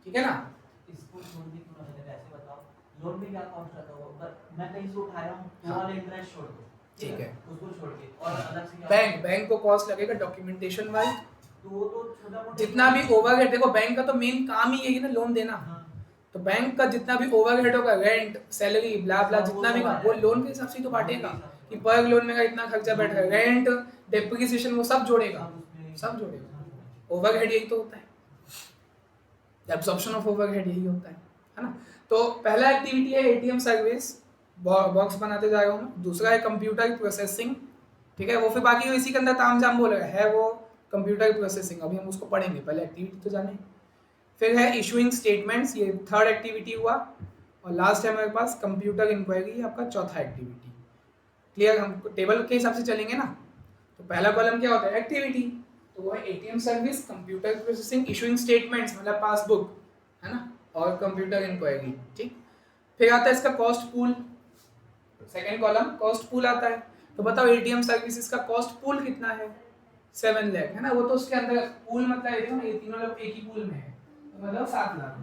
ठीक है ना। इसको छोड़ दी तूने, मुझे ऐसे बताओ लोन में क्या कॉस्ट आता होगा? पर मैं कहीं से उठा रहा हूँ तो वाला इंटरेस्ट छोड़ दो, ठीक है। उसको छोड़ के, और अलग से क्या बैंक को कॉस्ट लगेगा डॉक्यूमेंटेशन वाइज, तो वो तो छोटा मोटा जितना भी ओवरहेड, देखो बैंक का तो मेन काम ही यही है ना, लोन देना। हाँ, तो बैंक का जितना भी ओवरहेड होगा, रेंट, सैलरी, ब्ला ब्ला, जितना भी वो लोन के हिसाब से ही तो बांटेगा कि पर लोन में का इतना खर्चा बैठ रहा है, रेंट, डेप्रिसिएशन, वो सब जोड़ेगा, सब जोड़ेगा। ओवरहेड यही तो होता है, एब्जॉर्प्शन ऑफ ओवरहेड यही होता है ना। तो पहला एक्टिविटी है एटीएम सर्विस, बॉक्स बनाते जा रहा हूँ। दूसरा है कंप्यूटर प्रोसेसिंग। ठीक है, वो फिर बाकी इसी के अंदर तामझाम बोलेगा, है वो कंप्यूटर प्रोसेसिंग, अभी हम उसको पढ़ेंगे, पहले एक्टिविटी तो जाने। फिर है इशूइंग स्टेटमेंट्स, ये 3rd एक्टिविटी हुआ। और लास्ट है हमारे पास कंप्यूटर इंक्वायरी, आपका 4था एक्टिविटी। क्लियर, हम टेबल के हिसाब से चलेंगे ना। तो पहला कॉलम क्या होता है? एक्टिविटी, तो वो है ATM service, computer processing, issuing statements मतलब पासबुक, है ना, और कंप्यूटर इंक्वायरी। ठीक, फिर आता है इसका cost pool, second column cost pool आता है। तो बताओ एटीएम सर्विसेज का कॉस्ट पूल कितना है? 7 लाख, है ना। वो तो उसके अंदर पूल मतलब देखो ना, ये तीनों लोग एक ही पूल में है, तो मतलब 7 लाख।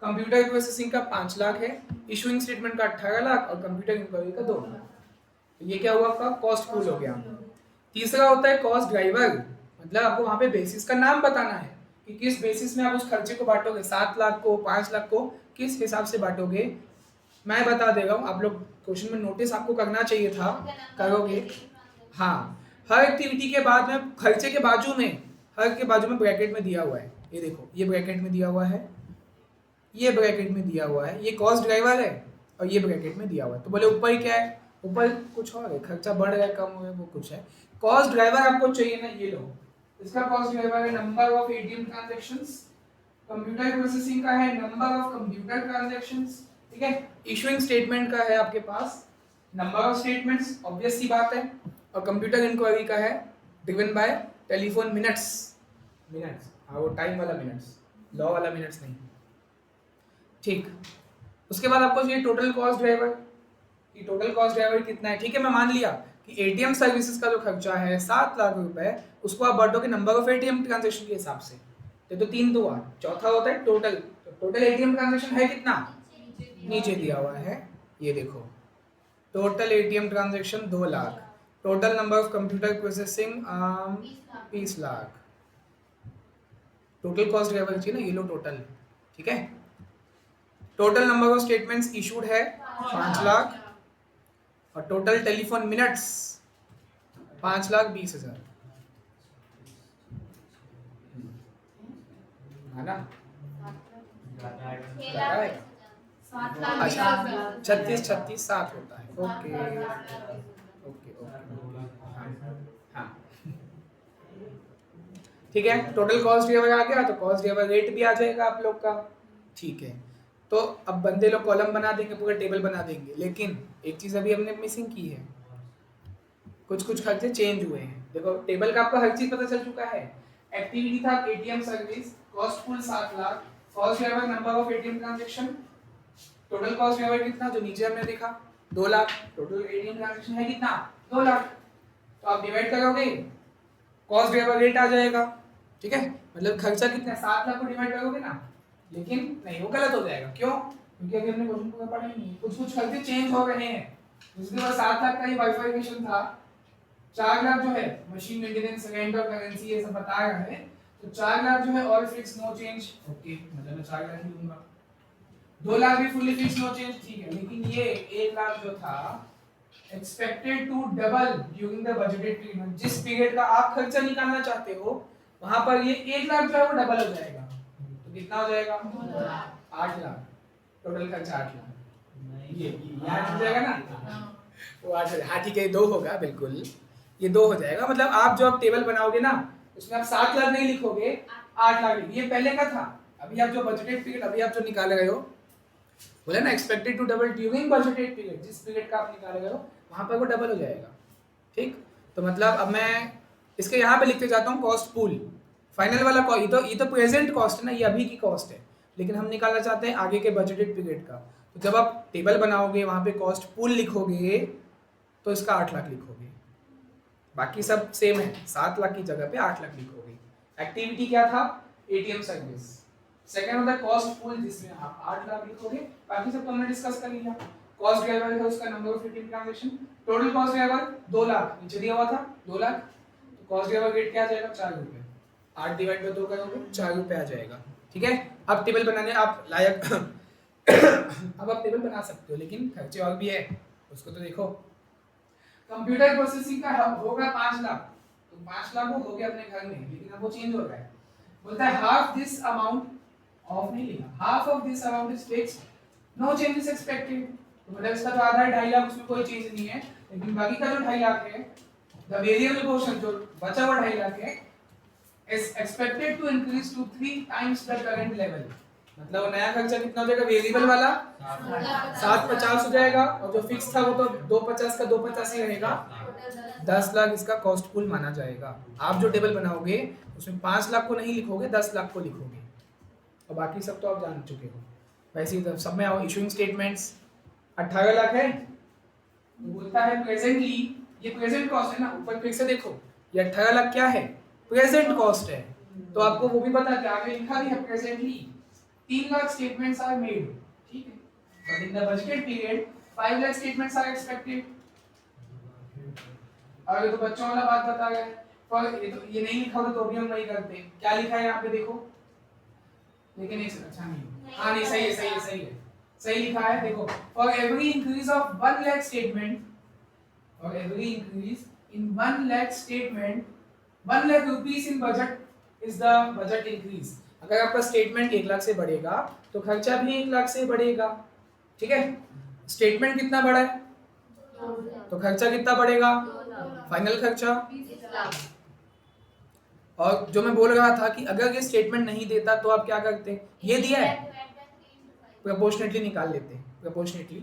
कंप्यूटर प्रोसेसिंग का 5 लाख है, इशूइंग स्टेटमेंट का 18 लाख और कंप्यूटर इंक्वायरी का 2 लाख। तो ये क्या हुआ आपका? कॉस्ट पूल हो गया। तीसरा होता है कॉस्ट ड्राइवर, मतलब आपको वहां पे बेसिस का नाम बताना है कि किस बेसिस में आप उस खर्चे को बांटोगे, 7 लाख को, 5 लाख को, किस हिसाब से बांटोगे। मैं बता दे रहा हूँ, आप लोग क्वेश्चन में नोटिस आपको करना चाहिए था, करोगे। हाँ, हर एक्टिविटी के बाद में खर्चे के बाजू में, हर के बाजू में ब्रैकेट में दिया हुआ है, ये देखो, ये ब्रैकेट में दिया हुआ है, ये ब्रैकेट में दिया हुआ है, ये कॉस्ट ड्राइवर है, और ये ब्रैकेट में दिया हुआ है। तो बोले ऊपर क्या है? ऊपर कुछ और है, खर्चा बढ़ रहा है, कम हुआ है, वो कुछ है। कॉस्ट ड्राइवर आपको चाहिए ना, ये लो, इसका कॉस्ट ड्राइवर है number of ATM transactions. Computer processing का है नंबर ऑफ कंप्यूटर ट्रांजैक्शंस। ठीक है, इशूइंग स्टेटमेंट का है आपके पास नंबर ऑफ स्टेटमेंट्स, ऑब्वियस सी बात है। और कंप्यूटर इंक्वायरी का है ड्रिवन बाय टेलीफोन मिनट्स, हाँ वो टाइम वाला मिनट्स, लॉ वाला मिनट्स नहीं। ठीक, उसके बाद आपको चाहिए टोटल कॉस्ट ड्राइवर, कि टोटल कॉस्ट ड्राइवर कितना है। ठीक है, मैं मान लिया कि एटीएम सर्विसेज का जो खर्चा है 7 लाख रुपए, उसको आप बांटोगे नंबर ऑफ एटीएम ट्रांजेक्शन के हिसाब से, तो 3 2 8, चौथा होता है टोटल। तो टोटल एटीएम ट्रांजेक्शन है कितना, नीचे दिया हुआ है, ये देखो total ATM transaction 2 lakh, total number of computer processing 20 lakh, total cost driver चाहिए ना, ये लो टोटल। ठीक है, total number of statements issued है 5 लाख, और टोटल टेलीफोन मिनट्स 5,20,000, है ना। अच्छा 36 36 7 होता है। ओके ओके ओके, हाँ ठीक है। टोटल कॉस्ट ड्राइवर आ गया, तो कॉस्ट ड्राइवर रेट भी आ जाएगा आप लोग का। ठीक है, तो अब बंदे लोग कॉलम बना देंगे, पूरा टेबल बना देंगे, लेकिन एक चीज अभी हमने मिसिंग की है, कुछ खर्चे चेंज हुए हैं। देखो टेबल का आपको हर चीज पता चल चुका है। एक्टिविटी था ATM service, cost full 7 lakh, cost driver number of ATM transaction, total cost driver कितना जो नीचे हमने देखा 2 लाख, टोटल एटीएम ट्रांजैक्शन है कितना 2 लाख। तो आप डिवाइड करोगे, कॉस्ट ड्राइवर रेट आ जाएगा। ठीक है, मतलब खर्चा कितना 7 लाख को डिवाइड करोगे ना, लेकिन नहीं वो गलत हो जाएगा। क्यों? क्योंकि अभी हमने क्वेश्चन पूरा पढ़ा ही नहीं, कुछ खर्चे चेंज हो रहे हैं। उसके बाद 7 लाख का ही वाईफाई कनेक्शन था, 4 लाख जो है मशीन मेंटेनेंस, रेंट और करेंसी ये सब बता रहा है, तो 4 लाख जो है all fix no change. Okay, मतलब मैं 4 लाख ही दूंगा। 2 लाख भी फुली फिक्स नो चेंज, ठीक है। लेकिन ये 1 लाख जो था expected to double during the budgeted period, जिस पीरियड का आप खर्चा निकालना चाहते हो वहां पर ये 1 लाख जो है वो डबल हो जाएगा। तो कितना हो जाएगा 8 लाख, टोटल खर्चा 8 लाख। ये 8 हो जाएगा ना, वो 8 हाँ ठीक है, 2 होगा बिल्कुल, ये 2 हो जाएगा। मतलब आप जो आप टेबल बनाओगे ना उसमें आप 7 लाख नहीं लिखोगे, 8 लाख लिखोगे। ये पहले का था, अभी आप जो बजटेड पीरियड अभी आप जो निकाल रहे हो, बोले ना expected to double during budgeted period, जिस पीरियड का आप निकाल रहे हो वहां पर वो डबल हो जाएगा। ठीक, तो मतलब अब मैं इसके यहाँ पे लिखते जाता हूँ कॉस्ट पूल, फाइनल वाला ये तो प्रेजेंट कॉस्ट है ना, ये अभी की कॉस्ट है, लेकिन हम निकालना चाहते हैं आगे के बजटेड पीरियड का। तो जब आप टेबल बनाओगे वहां पे कॉस्ट पूल लिखोगे तो इसका 8 लाख लिखोगे, बाकी सब सेम है, 7 लाख की जगह पे 8 लाख लिखोगे। एक्टिविटी क्या था एटीएम सर्विस, सेकंड होता है कॉस्ट पूल जिसमें आप 8 लाख लिखोगे, बाकी सब तो हमने डिस्कस कर लिया। कॉस्ट ड्राइवर है उसका number of ATM transaction, total cost driver 2 lakh नीचे दिया हुआ था 2 लाख, तो कॉस्ट ड्राइवर रेट क्या आ जाएगा 4 रुपए, 8 डिवाइड बाय 2 करोगे 4 रुपए आ जाएगा। ठीक है, अब टेबल बनाने आप लायक अब आप टेबल बना सकते हो, लेकिन खर्चे और भी है, उसको तो देखो। कंप्यूटर प्रोसेसिंग का होगा 5 लाख, तो 5 लाख वो हो गया अपने घर में, लेकिन अब वो चेंज हो रहा है, बोलता है हाफ दिस अमाउंट ऑफ नहीं लिखा, half of this amount is fixed, no changes expected. तो मतलब इसका तो आधा है 2.5 लाख, उसमें कोई चेंज नहीं है, लेकिन बाकी का जो 2.5 लाख है, द वेरिएबल पोर्शन जो बचा हुआ 2.5 लाख है, is expected to increase to 3 times the current level. मतलब नया खर्चा कितना हो जाएगा, वेरिएबल वाला 750 हो जाएगा, और जो फिक्स था वो तो 250 का 250 ही रहेगा, 10 लाख इसका कॉस्ट पूल माना जाएगा। आप जो टेबल बनाओगे उसमें 5 लाख को नहीं लिखोगे, 10 लाख को लिखोगे, और बाकी सब तो आप जान चुके हो। वैसे ही सब में आओ, इशूइंग स्टेटमेंट्स 18 लाख है, वो बोलता है प्रेजेंटली, ये प्रेजेंट कॉस्ट है ना, ऊपर फिर से देखो ये 18 लाख क्या है, प्रेजेंट कॉस्ट है, तो आपको वो भी पता है, आगे लिखा भी है presently 3 lakh statements are made, ठीक है, but in the budgeted period 5 lakh statements are expected. और ये तो बच्चों वाला बात बता गया, पर ये नहीं लिखा होता तो भी हम वही करते। क्या लिखा है यहाँ पे देखो, लेकिन एक अच्छा नहीं, हाँ नहीं सही है सही है सही है, सही लिखा है देखो, for every increase of 1 lakh statement, for every increase in 1 lakh statement 1 lakh rupees in budget is the budget increase. अगर आपका स्टेटमेंट 1 लाख से बढ़ेगा तो खर्चा भी 1 लाख से बढ़ेगा। ठीक है, स्टेटमेंट कितना बढ़ा है तो खर्चा कितना बढ़ेगा, फाइनल खर्चा। और जो मैं बोल रहा था कि अगर ये स्टेटमेंट नहीं देता तो आप क्या करते, ये दिया है प्रोपोर्शनेटली निकाल लेते, प्रोपोर्शनेटली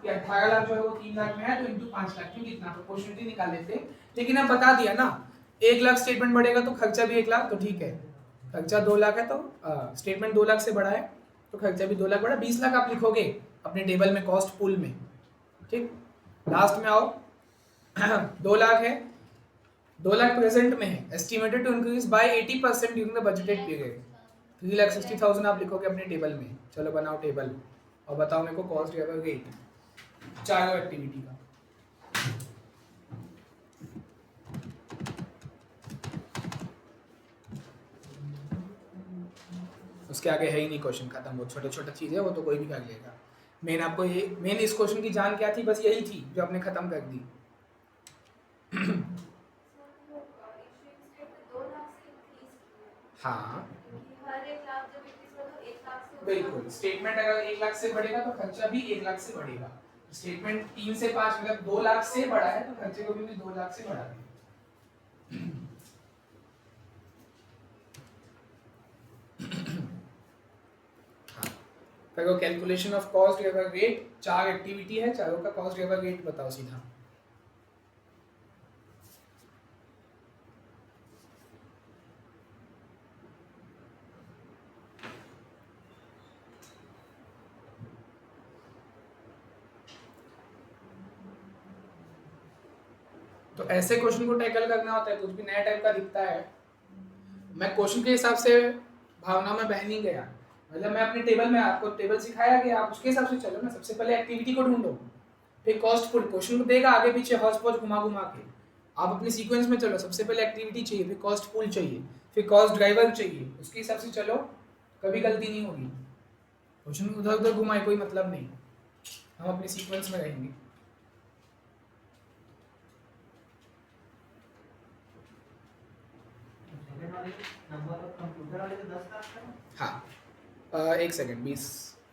कि 18 लाख जो है वो 3 लाख में है तो इनटू 5 लाख में कितना, प्रोपोर्शनेटली निकाल लेते। लेकिन अब बता दिया ना 1 लाख स्टेटमेंट बढ़ेगा तो खर्चा भी 1 लाख, तो ठीक है। खर्चा 2 लाख है तो स्टेटमेंट 2 लाख से बढ़ा है तो खर्चा भी 2 लाख बढ़ा, 20 लाख आप लिखोगे अपने टेबल में कॉस्ट पूल में, ठीक। लास्ट में आओ 2 लाख है, 2 लाख प्रेजेंट में है, estimated to increase by 80% during the budgeted period, 3,60,000 आप लिखोगे अपने टेबल में। चलो बनाओ टेबल और बताओ मेरे को कॉस्ट ड्राइवर रेट चारों एक्टिविटी का। उसके आगे है ही नहीं, क्वेश्चन खत्म, वो छोटा छोटा चीज़ है, वो तो कोई भी कर लेगा। मेन आपको ये मेन इस क्वेश्चन की जान क्या थी, बस यही थी जो आपने खत्म कर दी। हाँ बिल्कुल, स्टेटमेंट अगर 1 लाख से बढ़ेगा तो खर्चा भी 1 लाख से बढ़ेगा। स्टेटमेंट 3 से 5 मतलब 2 लाख से बढ़ा है तो खर्चे को भी 2 लाख से बढ़ा देंगे। हाँ, calculation of cost driver rate, 4 activity है, चारों का कॉस्ट ड्राइवर रेट बताओ सीधा। तो ऐसे क्वेश्चन को टैकल करना होता है, कुछ भी नया टाइप का दिखता है। मैं क्वेश्चन के हिसाब से भावना में बह नहीं गया, मतलब मैं अपने टेबल में, आपको टेबल सिखाया गया, आप उसके हिसाब से चलो ना। सबसे पहले एक्टिविटी को ढूंढो, फिर कॉस्ट पुल, क्वेश्चन को देगा आगे पीछे हौच पौच घुमा घुमा के, आप अपने सीक्वेंस में चलो। सबसे पहले एक्टिविटी चाहिए, फिर कॉस्ट पुल चाहिए, फिर कॉस्ट ड्राइवर चाहिए, उसके हिसाब से चलो, कभी गलती नहीं होगी। क्वेश्चन उधर उधर घुमाए कोई मतलब नहीं, हम अपने सीक्वेंस में रहेंगे। नंबर ऑफ कंप्यूटर वाले तो 10 लाख का है। हाँ एक सेकंड, 20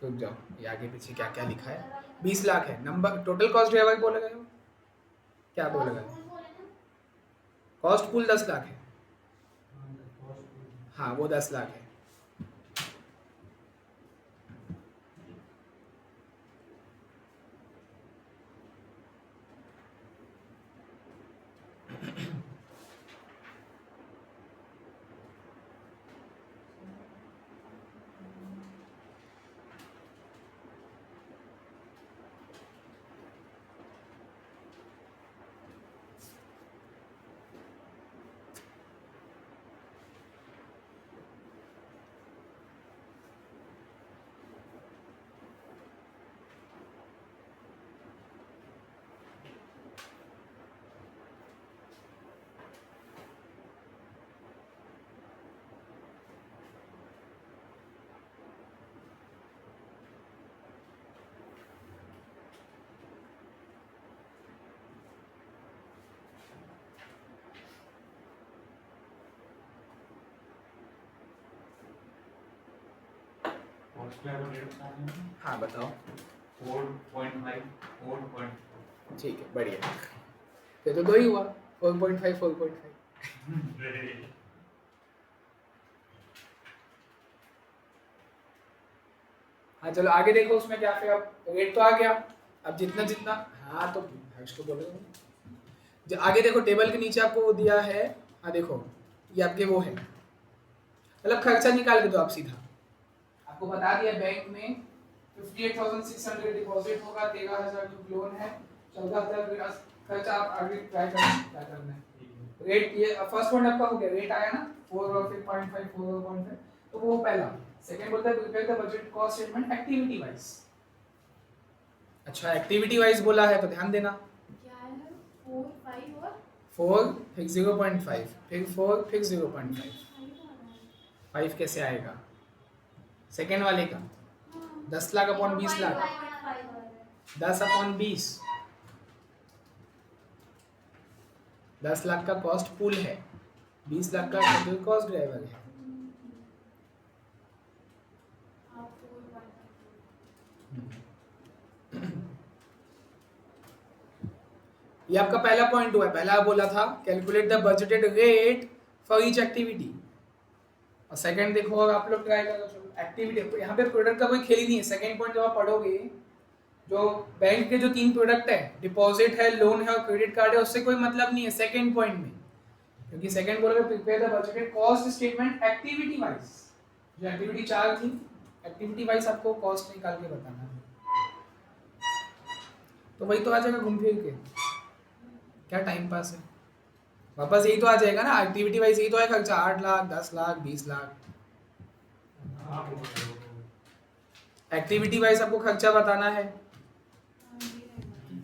रुक जाओ, ये आगे पीछे क्या क्या लिखा है। 20 लाख है नंबर, टोटल कॉस्ट ड्राइवर बोलेगा, क्या बोलेगा? कॉस्ट पूल 10 लाख है, हाँ वो 10 लाख है। हाँ बताओ। 4.5 4.4 ठीक है बढ़िया, ये तो 2 ही हुआ, 4.5 4.5। हाँ चलो आगे देखो, उसमें क्या, फिर अब रेट तो आ गया, अब जितना जितना, हाँ तो हर्ष को बोलो जो आगे देखो टेबल के नीचे आपको वो दिया है। हाँ देखो ये आपके वो है, मतलब खर्चा निकाल के दो आप सीधा। आपको बता दिया बैंक में 58,600 डिपॉजिट होगा, 13,000 जो लोन है, 14,000 खर्चा। आप आगे ट्राई करना है। रेट ये फर्स्ट पॉइंट आपका हो गया, रेट आया ना 4 और फिर 0.5 4 और 0.5, तो वो पहला। सेकंड बोलता है prepare the budget cost statement activity wise. अच्छा एक्टिविटी वाइज बोला है तो ध्यान देना, क्या है 4 5 और 4 फिर 0.5 फिर 4 फिर 0.5, 5 कैसे आएगा सेकेंड वाले का? 10 लाख अपॉन 20 लाख, 10 अपॉन 20, 10 लाख का कॉस्ट पूल है, 20 लाख का टोटल कॉस्ट ड्राइवर है। ये आपका पहला पॉइंट हुआ है। पहला बोला था calculate the budgeted rate for each activity, और सेकंड देखो अगर आप लोग ट्राई करो एक्टिविटी, यहाँ पे प्रोडक्ट का कोई खेल ही नहीं है। सेकंड पॉइंट जब आप पढ़ोगे, जो बैंक के जो 3 प्रोडक्ट है, डिपॉजिट है, लोन है और क्रेडिट कार्ड है, उससे कोई मतलब नहीं है सेकंड पॉइंट में। क्योंकि सेकंड बोला prepare the budgeted cost statement activity wise. जो एक्टिविटी 4 थी, एक्टिविटी वाइज आपको कॉस्ट निकाल के बताना है। तो वही तो आ जाएगा घूम फिर के, क्या टाइम पास है, वापस यही तो आ जाएगा ना। एक्टिविटी वाइज यही तो है खर्चा, 8 लाख 10 लाख 20 लाख। एक्टिविटी वाइज आपको खर्चा बताना है,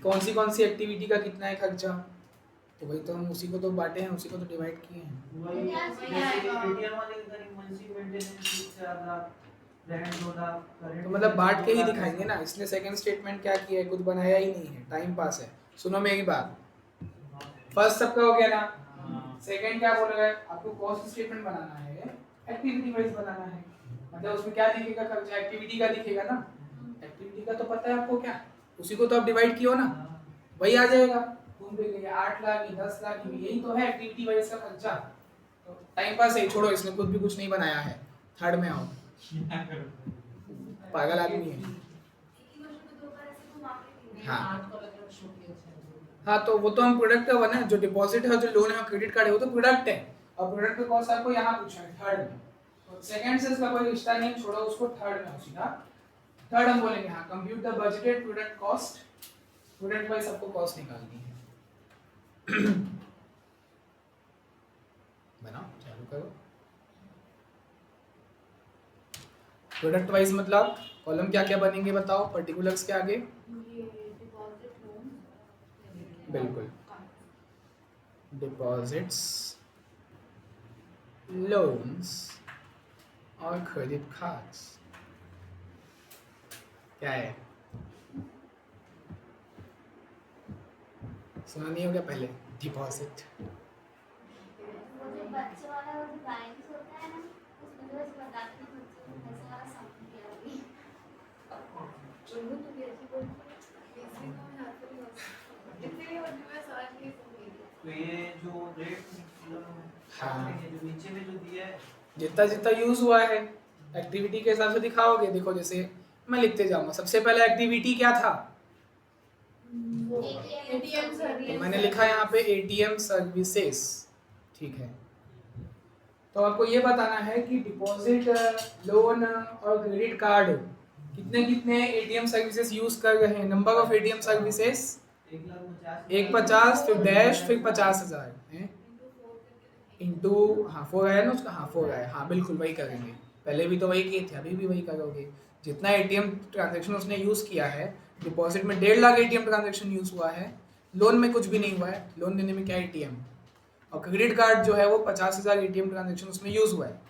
कौन सी एक्टिविटी का कितना है खर्चा। तो वही तो हम उसी को तो बांटे हैं, उसी को तो डिवाइड किए हैं। वही जैसे एटीएम वाले का करीब monthly maintenance 4 lakh, rent 2 lakh, current तो मतलब बांट के ही दिखाएंगे ना, इसलिए सेकंड स्टेटमेंट क्या किया है, कुछ बनाया ही नहीं है, टाइम पास है। सुनो मेरी बात, फर्स्ट सबका हो गया ना, सेकंड क्या बोल रहा है, आपको कॉस्ट स्टेटमेंट बनाना है, एक्टिविटी वाइज बनाना है। मतलब उसमें क्या दिखेगा खर्चा, एक्टिविटी का दिखेगा ना। एक्टिविटी का तो पता है आपको क्या, उसी को तो आप डिवाइड किया हो ना, वही आ जाएगा। घूम फिर के 8 लाख की 10 लाख की, यही तो है एक्टिविटी वाइज का खर्चा। तो टाइम पास है, छोड़ो, इसने खुद भी कुछ नहीं बनाया है। थर्ड में आओ, पागल आदमी है। हाँ हाँ, तो वो तो हम प्रोडक्ट का बना, जो डिपॉजिट है, जो लोन है, क्रेडिट कार्ड है, वो तो प्रोडक्ट है। और प्रोडक्ट का कॉस्ट आपको यहाँ पूछा है थर्ड में, तो सेकंड से इसका कोई रिश्ता नहीं, छोड़ो उसको, थर्ड में सीधा थर्ड हम बोलेंगे। हाँ, compute the budgeted product cost, product wise सबको कॉस्ट निकालनी है। बनाओ, चालू करो। प्रोडक्ट वाइज मतलब कॉलम क्या क्या बनेंगे बताओ, पर्टिकुलर्स के आगे। बिल्कुल, डिपॉजिट्स, लोन्स और क्रेडिट कार्ड्स। क्या है, सुना नहीं होगा पहले, डिपॉजिट। वो जो बच्चे वाला वो जो बैलेंस होता है ना, उसमें तो बस बताते हैं बच्चे को पैसा वाला समझ गया अभी। चलो तो कैसे बोलते हैं, इसी को मैं हाथ में इसलिए मैं समझ नहीं सकती। तो ये जो रेट हाँ। जो नीचे में जो दिया है, जितना जितना यूज हुआ है एक्टिविटी के हिसाब से दिखाओगे। देखो जैसे मैं लिखते जाऊंगा, सबसे पहले एक्टिविटी क्या था, एटीएम तो मैंने लिखा यहाँ पे एटीएम सर्विसेज, ठीक है। तो आपको ये बताना है कि डिपॉजिट, लोन और क्रेडिट कार्ड कितने कितने एटीएम सर्विसेज यूज कर रहे हैं। नंबर ऑफ एटीएम सर्विसेज 150, फिर डैश, फिर 50,000 है इंटू, हाँ 4 आया ना उसका, हाँ 4 आया, हाँ बिल्कुल वही करेंगे। पहले भी तो वही किए थे, अभी भी वही करोगे। जितना एटीएम ट्रांजैक्शन उसने यूज़ किया है, डिपॉजिट में 1.5 लाख एटीएम ट्रांजैक्शन यूज़ हुआ है, लोन में कुछ भी नहीं हुआ है, लोन देने में क्या एटीएम, और क्रेडिट कार्ड जो है वो 50,000 एटीएम ट्रांजैक्शन उसमें यूज़ हुआ है,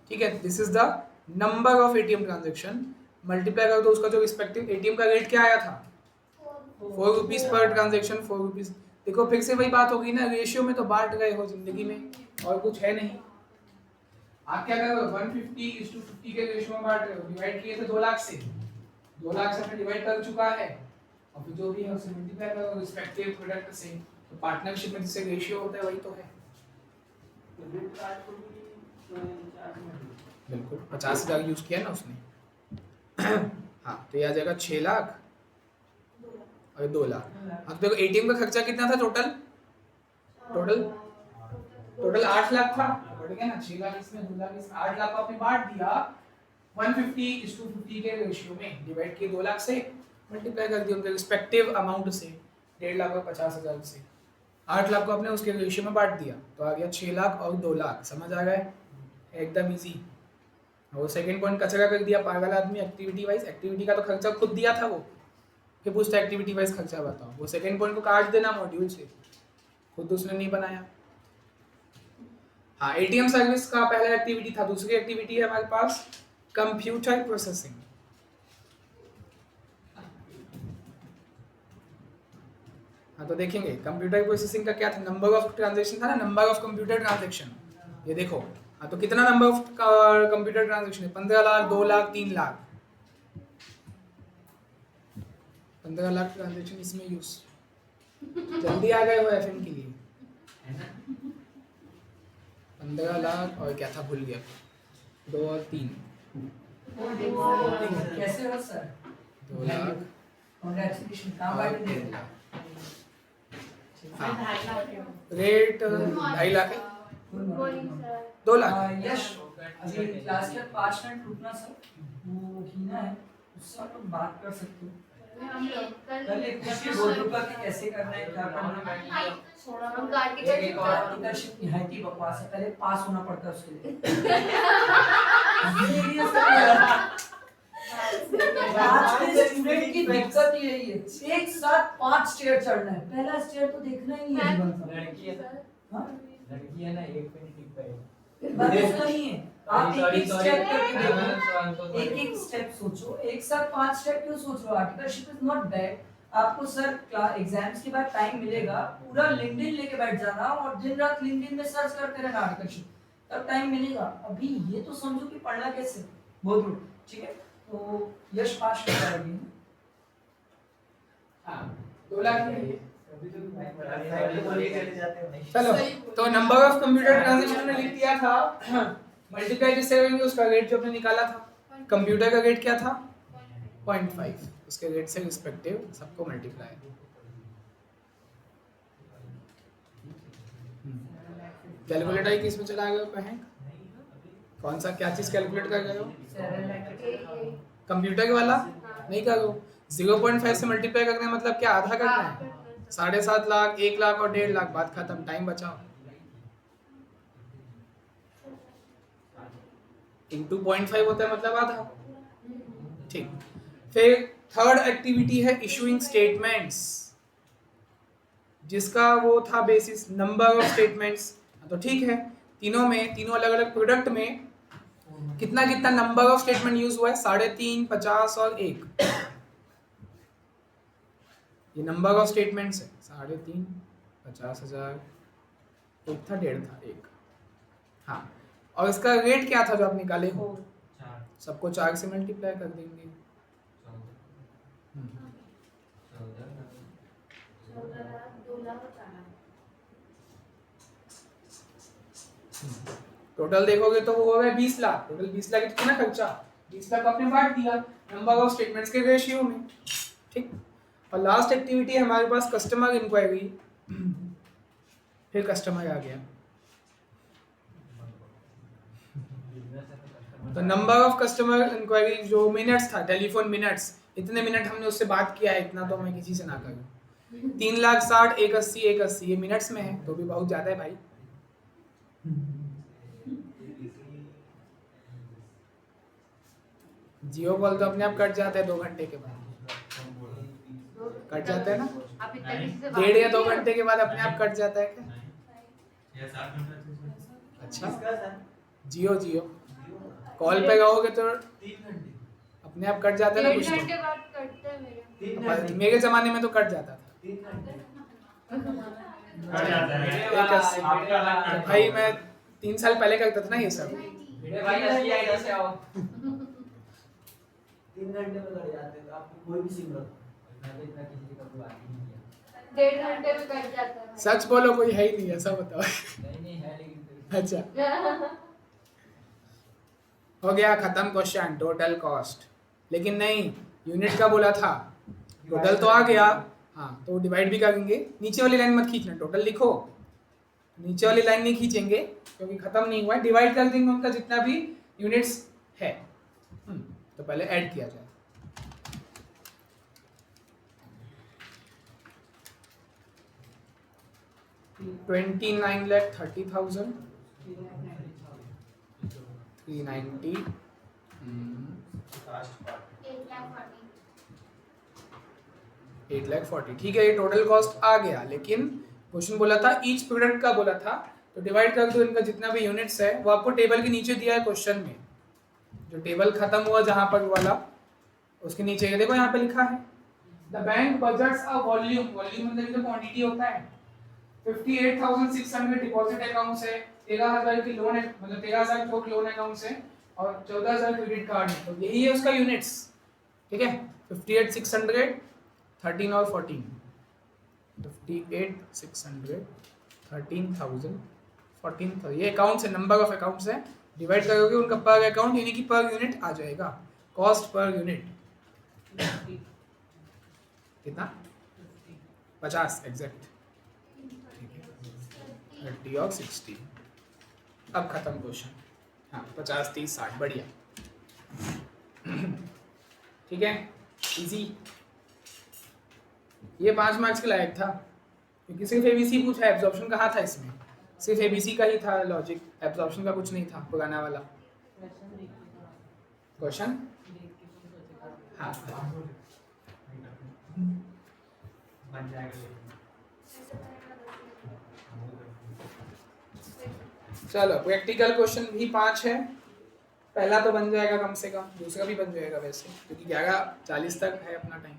ठीक है। This is the number of ATM transaction, multiply कर दो उसका जो रिस्पेक्टिव एटीएम का रेट क्या आया था, 4 रुपीज़ पर ट्रांजैक्शन, 4 रुपीज़। देखो फिर से वही बात होगी ना, रेशियो में तो बांट गए हो जिंदगी में, और कुछ है नहीं। आप क्या कर रहे हो, 150:50 के रेशियो में बांट रहे हो। डिवाइड किए थे 2 लाख से, 2 लाख से हमने डिवाइड कर चुका है, और फिर जो भी है उसे मल्टीप्लाई करो रिस्पेक्टिव प्रोडक्ट से। तो पार्टनरशिप में जिससे रेशियो होता है वही तो है। क्रेडिट कार्ड को भी चार्ज में बिल्कुल 50,000 यूज किया ना उसने। हाँ, तो ये आ जाएगा 6 लाख और 2 लाख। अब देखो एटीएम का खर्चा कितना था टोटल, टोटल 8 लाख था, बढ़ गया ना, 6 लाख इसमें, 2 लाख इसमें, 8 लाख को आपने बांट दिया 150:50 के रेशियो में, डिवाइड किए 2 लाख से, मल्टीप्लाई कर दिया उनके रिस्पेक्टिव अमाउंट से, 1.5 लाख और 50,000 से। 8 लाख को आपने उसके रेशियो में बांट दिया, तो आ गया 6 लाख और 2 लाख। समझ आ गया, एकदम इजी। वो सेकंड पॉइंट कचरा कर दिया पागल आदमी, एक्टिविटी वाइज। एक्टिविटी का तो खर्चा खुद दिया था वो, फिर पूछता एक्टिविटी वाइज खर्चा बताओ। वो सेकंड पॉइंट को काट देना मॉड्यूल से, खुद उसने नहीं बनाया। हाँ, एटीएम सर्विस का पहला एक्टिविटी था। दूसरी एक्टिविटी है हमारे पास कंप्यूटर प्रोसेसिंग। हाँ, तो देखेंगे कंप्यूटर प्रोसेसिंग का क्या था, नंबर ऑफ ट्रांजैक्शन था ना, नंबर ऑफ कंप्यूटर ट्रांजैक्शन। ये देखो, हाँ तो कितना नंबर ऑफ कंप्यूटर ट्रांजैक्शन है, 15 लाख, 2 लाख, 3 लाख। 15 लाख ट्रांजैक्शन इसमें यूज। जल्दी आ गए हो एफएम के लिए। 15 लाख और क्या था भूल गया, 2 और 3, कैसे हो सर? 2 लाख कांग्रेचुलेशन, काम और आगे 3 दे। लाख। हाँ रेट 2.5 लाख है, गुड मॉर्निंग सर 2 लाख है। यश अभी क्लास के 5 मिनट रुकना सर, वो हीना है उससे आप लोग बात कर सकते हो। हम लोग कल एक कृषि बोर्ड ऊपर की कैसे करना है क्या करना है। हम कार्तिक एक और आर्टिकलशिप निहायती बकवास है, पहले पास होना पड़ता है उसके लिए। Serious है यार। आज के स्टूडेंट की दिक्कत ये है, एक साथ 5 स्टेयर चढ़ना है, पहला स्टेयर तो देखना ही नहीं है जीवन का। लड़की है ना, हाँ? लड़की है ना, एक पे नहीं टिक पाएगी। बात उसका नहीं है, आप एक एक स्टेप करके देखो, एक एक एक स्टेप सोचो, एक साथ 5 स्टेप क्यों सोच रहे हो। आर्टिकलशिप इज नॉट बैड, आपको सर एग्जाम्स के बाद टाइम मिलेगा, पूरा लिंक्डइन लेके बैठ जाना और दिन रात लिंक्डइन में सर्च करते रहना आर्टिकलशिप, तब टाइम मिलेगा। अभी ये तो समझो कि पढ़ना कैसे, बहुत गुड, ठीक है। तो यश पास कर जाएगी। हाँ 2 लाख है। अभी तो चले जाते हैं नहीं। चलो तो नंबर ऑफ कंप्यूटर ट्रांजैक्शन में लिख दिया था, मल्टीप्लाई जिससे करेंगे उसका रेट जो हमने निकाला था, कंप्यूटर का रेट क्या था 0.5, उसके रेट से रिस्पेक्टिव सबको मल्टीप्लाई। कैलकुलेटर किस में चला गए हो कहें, कौन सा क्या चीज कैलकुलेट कर गए हो, कंप्यूटर के वाला नहीं करो। 0.5 से मल्टीप्लाई करने का मतलब क्या, आधा करना है, 7.5 लाख, 1 लाख और 1.5 लाख, बात खत्म, टाइम बचाओ। इंटू 0.5 होता है मतलब आधा, ठीक। फिर थर्ड एक्टिविटी है इशूइंग स्टेटमेंट्स, जिसका वो था बेसिस नंबर ऑफ स्टेटमेंट्स। तो ठीक है, तीनों अलग अलग प्रोडक्ट में कितना कितना नंबर ऑफ स्टेटमेंट यूज हुआ है, 3.5, 50 और 1। ये नंबर ऑफ स्टेटमेंट्स है, 3.5, 50,000, 1 था, 1.5 था, 1। हाँ, और इसका रेट क्या था जो आप निकाले हो, सबको 4 से मल्टीप्लाई कर देंगे। टोटल देखोगे तो वो हो गया 20 लाख। टोटल 20 लाख कितना खर्चा, 20 लाख आपने बांट दिया नंबर ऑफ स्टेटमेंट्स के रेशियो में, ठीक। और लास्ट एक्टिविटी है हमारे पास कस्टमर इंक्वायरी। फिर कस्टमर आ गया, तो नंबर ऑफ कस्टमर इंक्वायरी जो मिनट्स था, टेलीफोन मिनट्स, इतने मिनट हमने उससे बात किया है, इतना तो मैं किसी से ना करूँ। 3,60,000, 180, 180 ये मिनट्स में है, तो भी बहुत ज्यादा है भाई। जियो कॉल तो अपने आप कट जाता है 2 घंटे के बाद, कट जाता है ना, आप इतना किसी से 1.5 या 2 घंटे के बाद अपने आप कट जाता है क्या? अच्छा, किसका सर? जियो कॉल पे रहोगे तो 3 घंटे। अपने आप कट जाता है ना 1.5 कुछ घंटे बाद कटता है मेरा। 3 तो। घंटे। मेरे जमाने में तो कट जाता था 3 घंटे। भाई, मैं 3 साल पहले करता था ना ये सब। 3 घंटे में लग जाते हैं, तो आपको कोई भी सिम रखो। 1.5 घंटे में कट जाता है। सच बोलो, कोई है ही नहीं, ऐसा बताओ। अच्छा, हो गया खत्म क्वेश्चन, टोटल कॉस्ट। लेकिन नहीं, यूनिट का बोला था, टोटल तो आ गया, हाँ तो डिवाइड भी करेंगे। नीचे वाली लाइन मत खींचना, टोटल लिखो, नीचे वाली लाइन नहीं खींचेंगे क्योंकि खत्म नहीं हुआ है। डिवाइड कर देंगे उनका जितना भी यूनिट्स है। तो पहले ऐड किया जाए। $29,30,000, 390, 8,40,000, ठीक है, ये टोटल कॉस्ट आ गया। लेकिन क्वेश्चन बोला था ईच प्रोडक्ट का बोला था, तो डिवाइड कर दो इनका जितना भी यूनिट्स है, वो आपको टेबल के नीचे दिया है क्वेश्चन में। जो टेबल खत्म हुआ जहां पर वाला, उसके नीचे ये देखो यहाँ पे लिखा है the bank budgets a volume, volume मतलब जो क्वांटिटी होता है, 58,600 डिपॉजिट अकाउंट्स है, 13,000 की लोन है, मतलब 13,000 थोक लोन अकाउंट्स है और 14,000 क्रेडिट कार्ड है। तो यही है उसका यूनिट्स, ठीक है। 58,600, 13 और 14, 58,600, 13,000, 14,000, ये अकाउंट्स है, नंबर ऑफ अकाउंट्स है। डिवाइड करोगे उनका पर अकाउंट यानी कि पर यूनिट आ जाएगा, कॉस्ट पर यूनिट कितना, 50 एग्जैक्ट। D of 60। अब खत्म क्वेश्चन। हाँ 50 30 60 बढ़िया। ठीक है इजी। ये 5 मार्क्स के लायक था क्योंकि सिर्फ एबीसी पूछा है। एब्जॉर्प्शन कहाँ था इसमें? सिर्फ एबीसी का ही था लॉजिक, एब्जॉर्प्शन का कुछ नहीं था पुराना वाला क्वेश्चन। हाँ बन जाएगा। चलो प्रैक्टिकल क्वेश्चन भी 5 है। पहला तो बन जाएगा कम से कम, दूसरा भी बन जाएगा वैसे, क्योंकि 11:40 तक है अपना टाइम।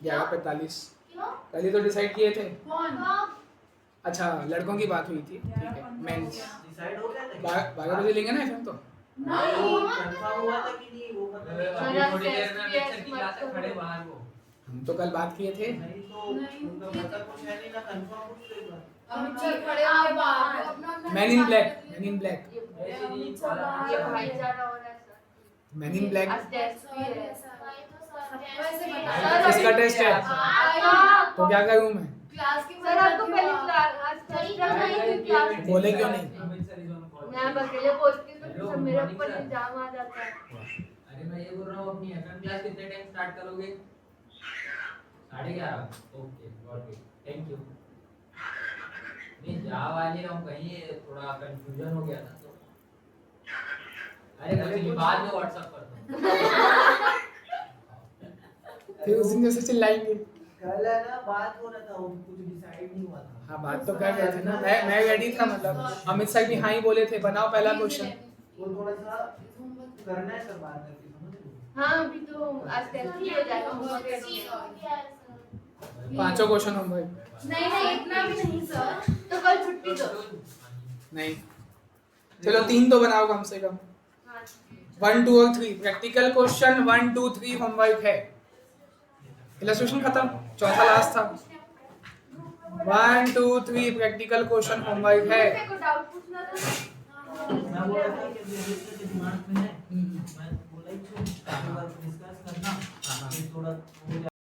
11:45 क्यों? पहले तो डिसाइड किए थे। कौन? अच्छा लड़कों की बात हुई थी, ठीक है। मेंस डिसाइड हो गया था 12 बजे लेंगे ना एफएम तो। नहीं कंफर्म हुआ था कि नहीं वो पता नहीं। अभी थोड़ी देर में लेक्चर की क्लास में खड़े बाहर वो। हम तो कल बात किए थे। नहीं तो उनका पता कुछ है नहीं ना, कंफर्म कुछ नहीं हुआ। अमित जी खड़े होके बाहर अपना अपना man in black, man in black, ये भाईचारा हो रहा है सर। Man in black. आज टेस्ट भी है। भाई भाई तो सर वैसे टेस्ट भी बता। है। सर, किसका टेस्ट है? हाँ। तो क्या करूं मैं? क्लास की सर आपको पहले क्लास आज टेस्ट रखना ही थी क्लास। बोले क्यों नहीं? मैं अकेले बोलती हूँ तो सब मेरे ऊपर इल्जाम आ जाता है। अरे मैं ये बोल रहा हूँ अपनी एफएम क्लास कितने टाइम स्टार्ट करोगे? 11:30। Okay got it, thank you. नहीं जा वाली रहा हूँ कहीं, थोड़ा कंफ्यूजन हो गया था तो। अरे कुछ नहीं, बाद में व्हाट्सएप करता हूँ। फिर उस दिन जैसे चिल्लाएंगे। कल है ना बात हो रहा था, वो कुछ डिसाइड नहीं हुआ था। हाँ बात तो कर रहे थे ना, मैं रेडी था। मतलब अमित सर भी हाँ ही बोले थे, बनाओ पहला क्वेश्चन। वो थोड़ा सा करना है सर बात करके, समझ रहे हो? हाँ अभी तो आज टेस्ट ही हो जाएगा। होमवर्क तो करनी है। 5 क्वेश्चन होंगे। नहीं नहीं इतना भी नहीं सर। तो कल छुट्टी दो। नहीं चलो 3 तो बनाओ कम से कम। हाँ 1 2 और 3 प्रैक्टिकल क्वेश्चन 1 2 3 होमवर्क है। इलस्ट्रेशन खत्म, चौथा लास्ट था। 1 2 3 प्रैक्टिकल क्वेश्चन होमवर्क है। मेरे को डाउट पूछना था। मैं बोल रहा था कि दिमाग में है, मैं बोला ही डिस्कस करना, फिर थोड़ा हो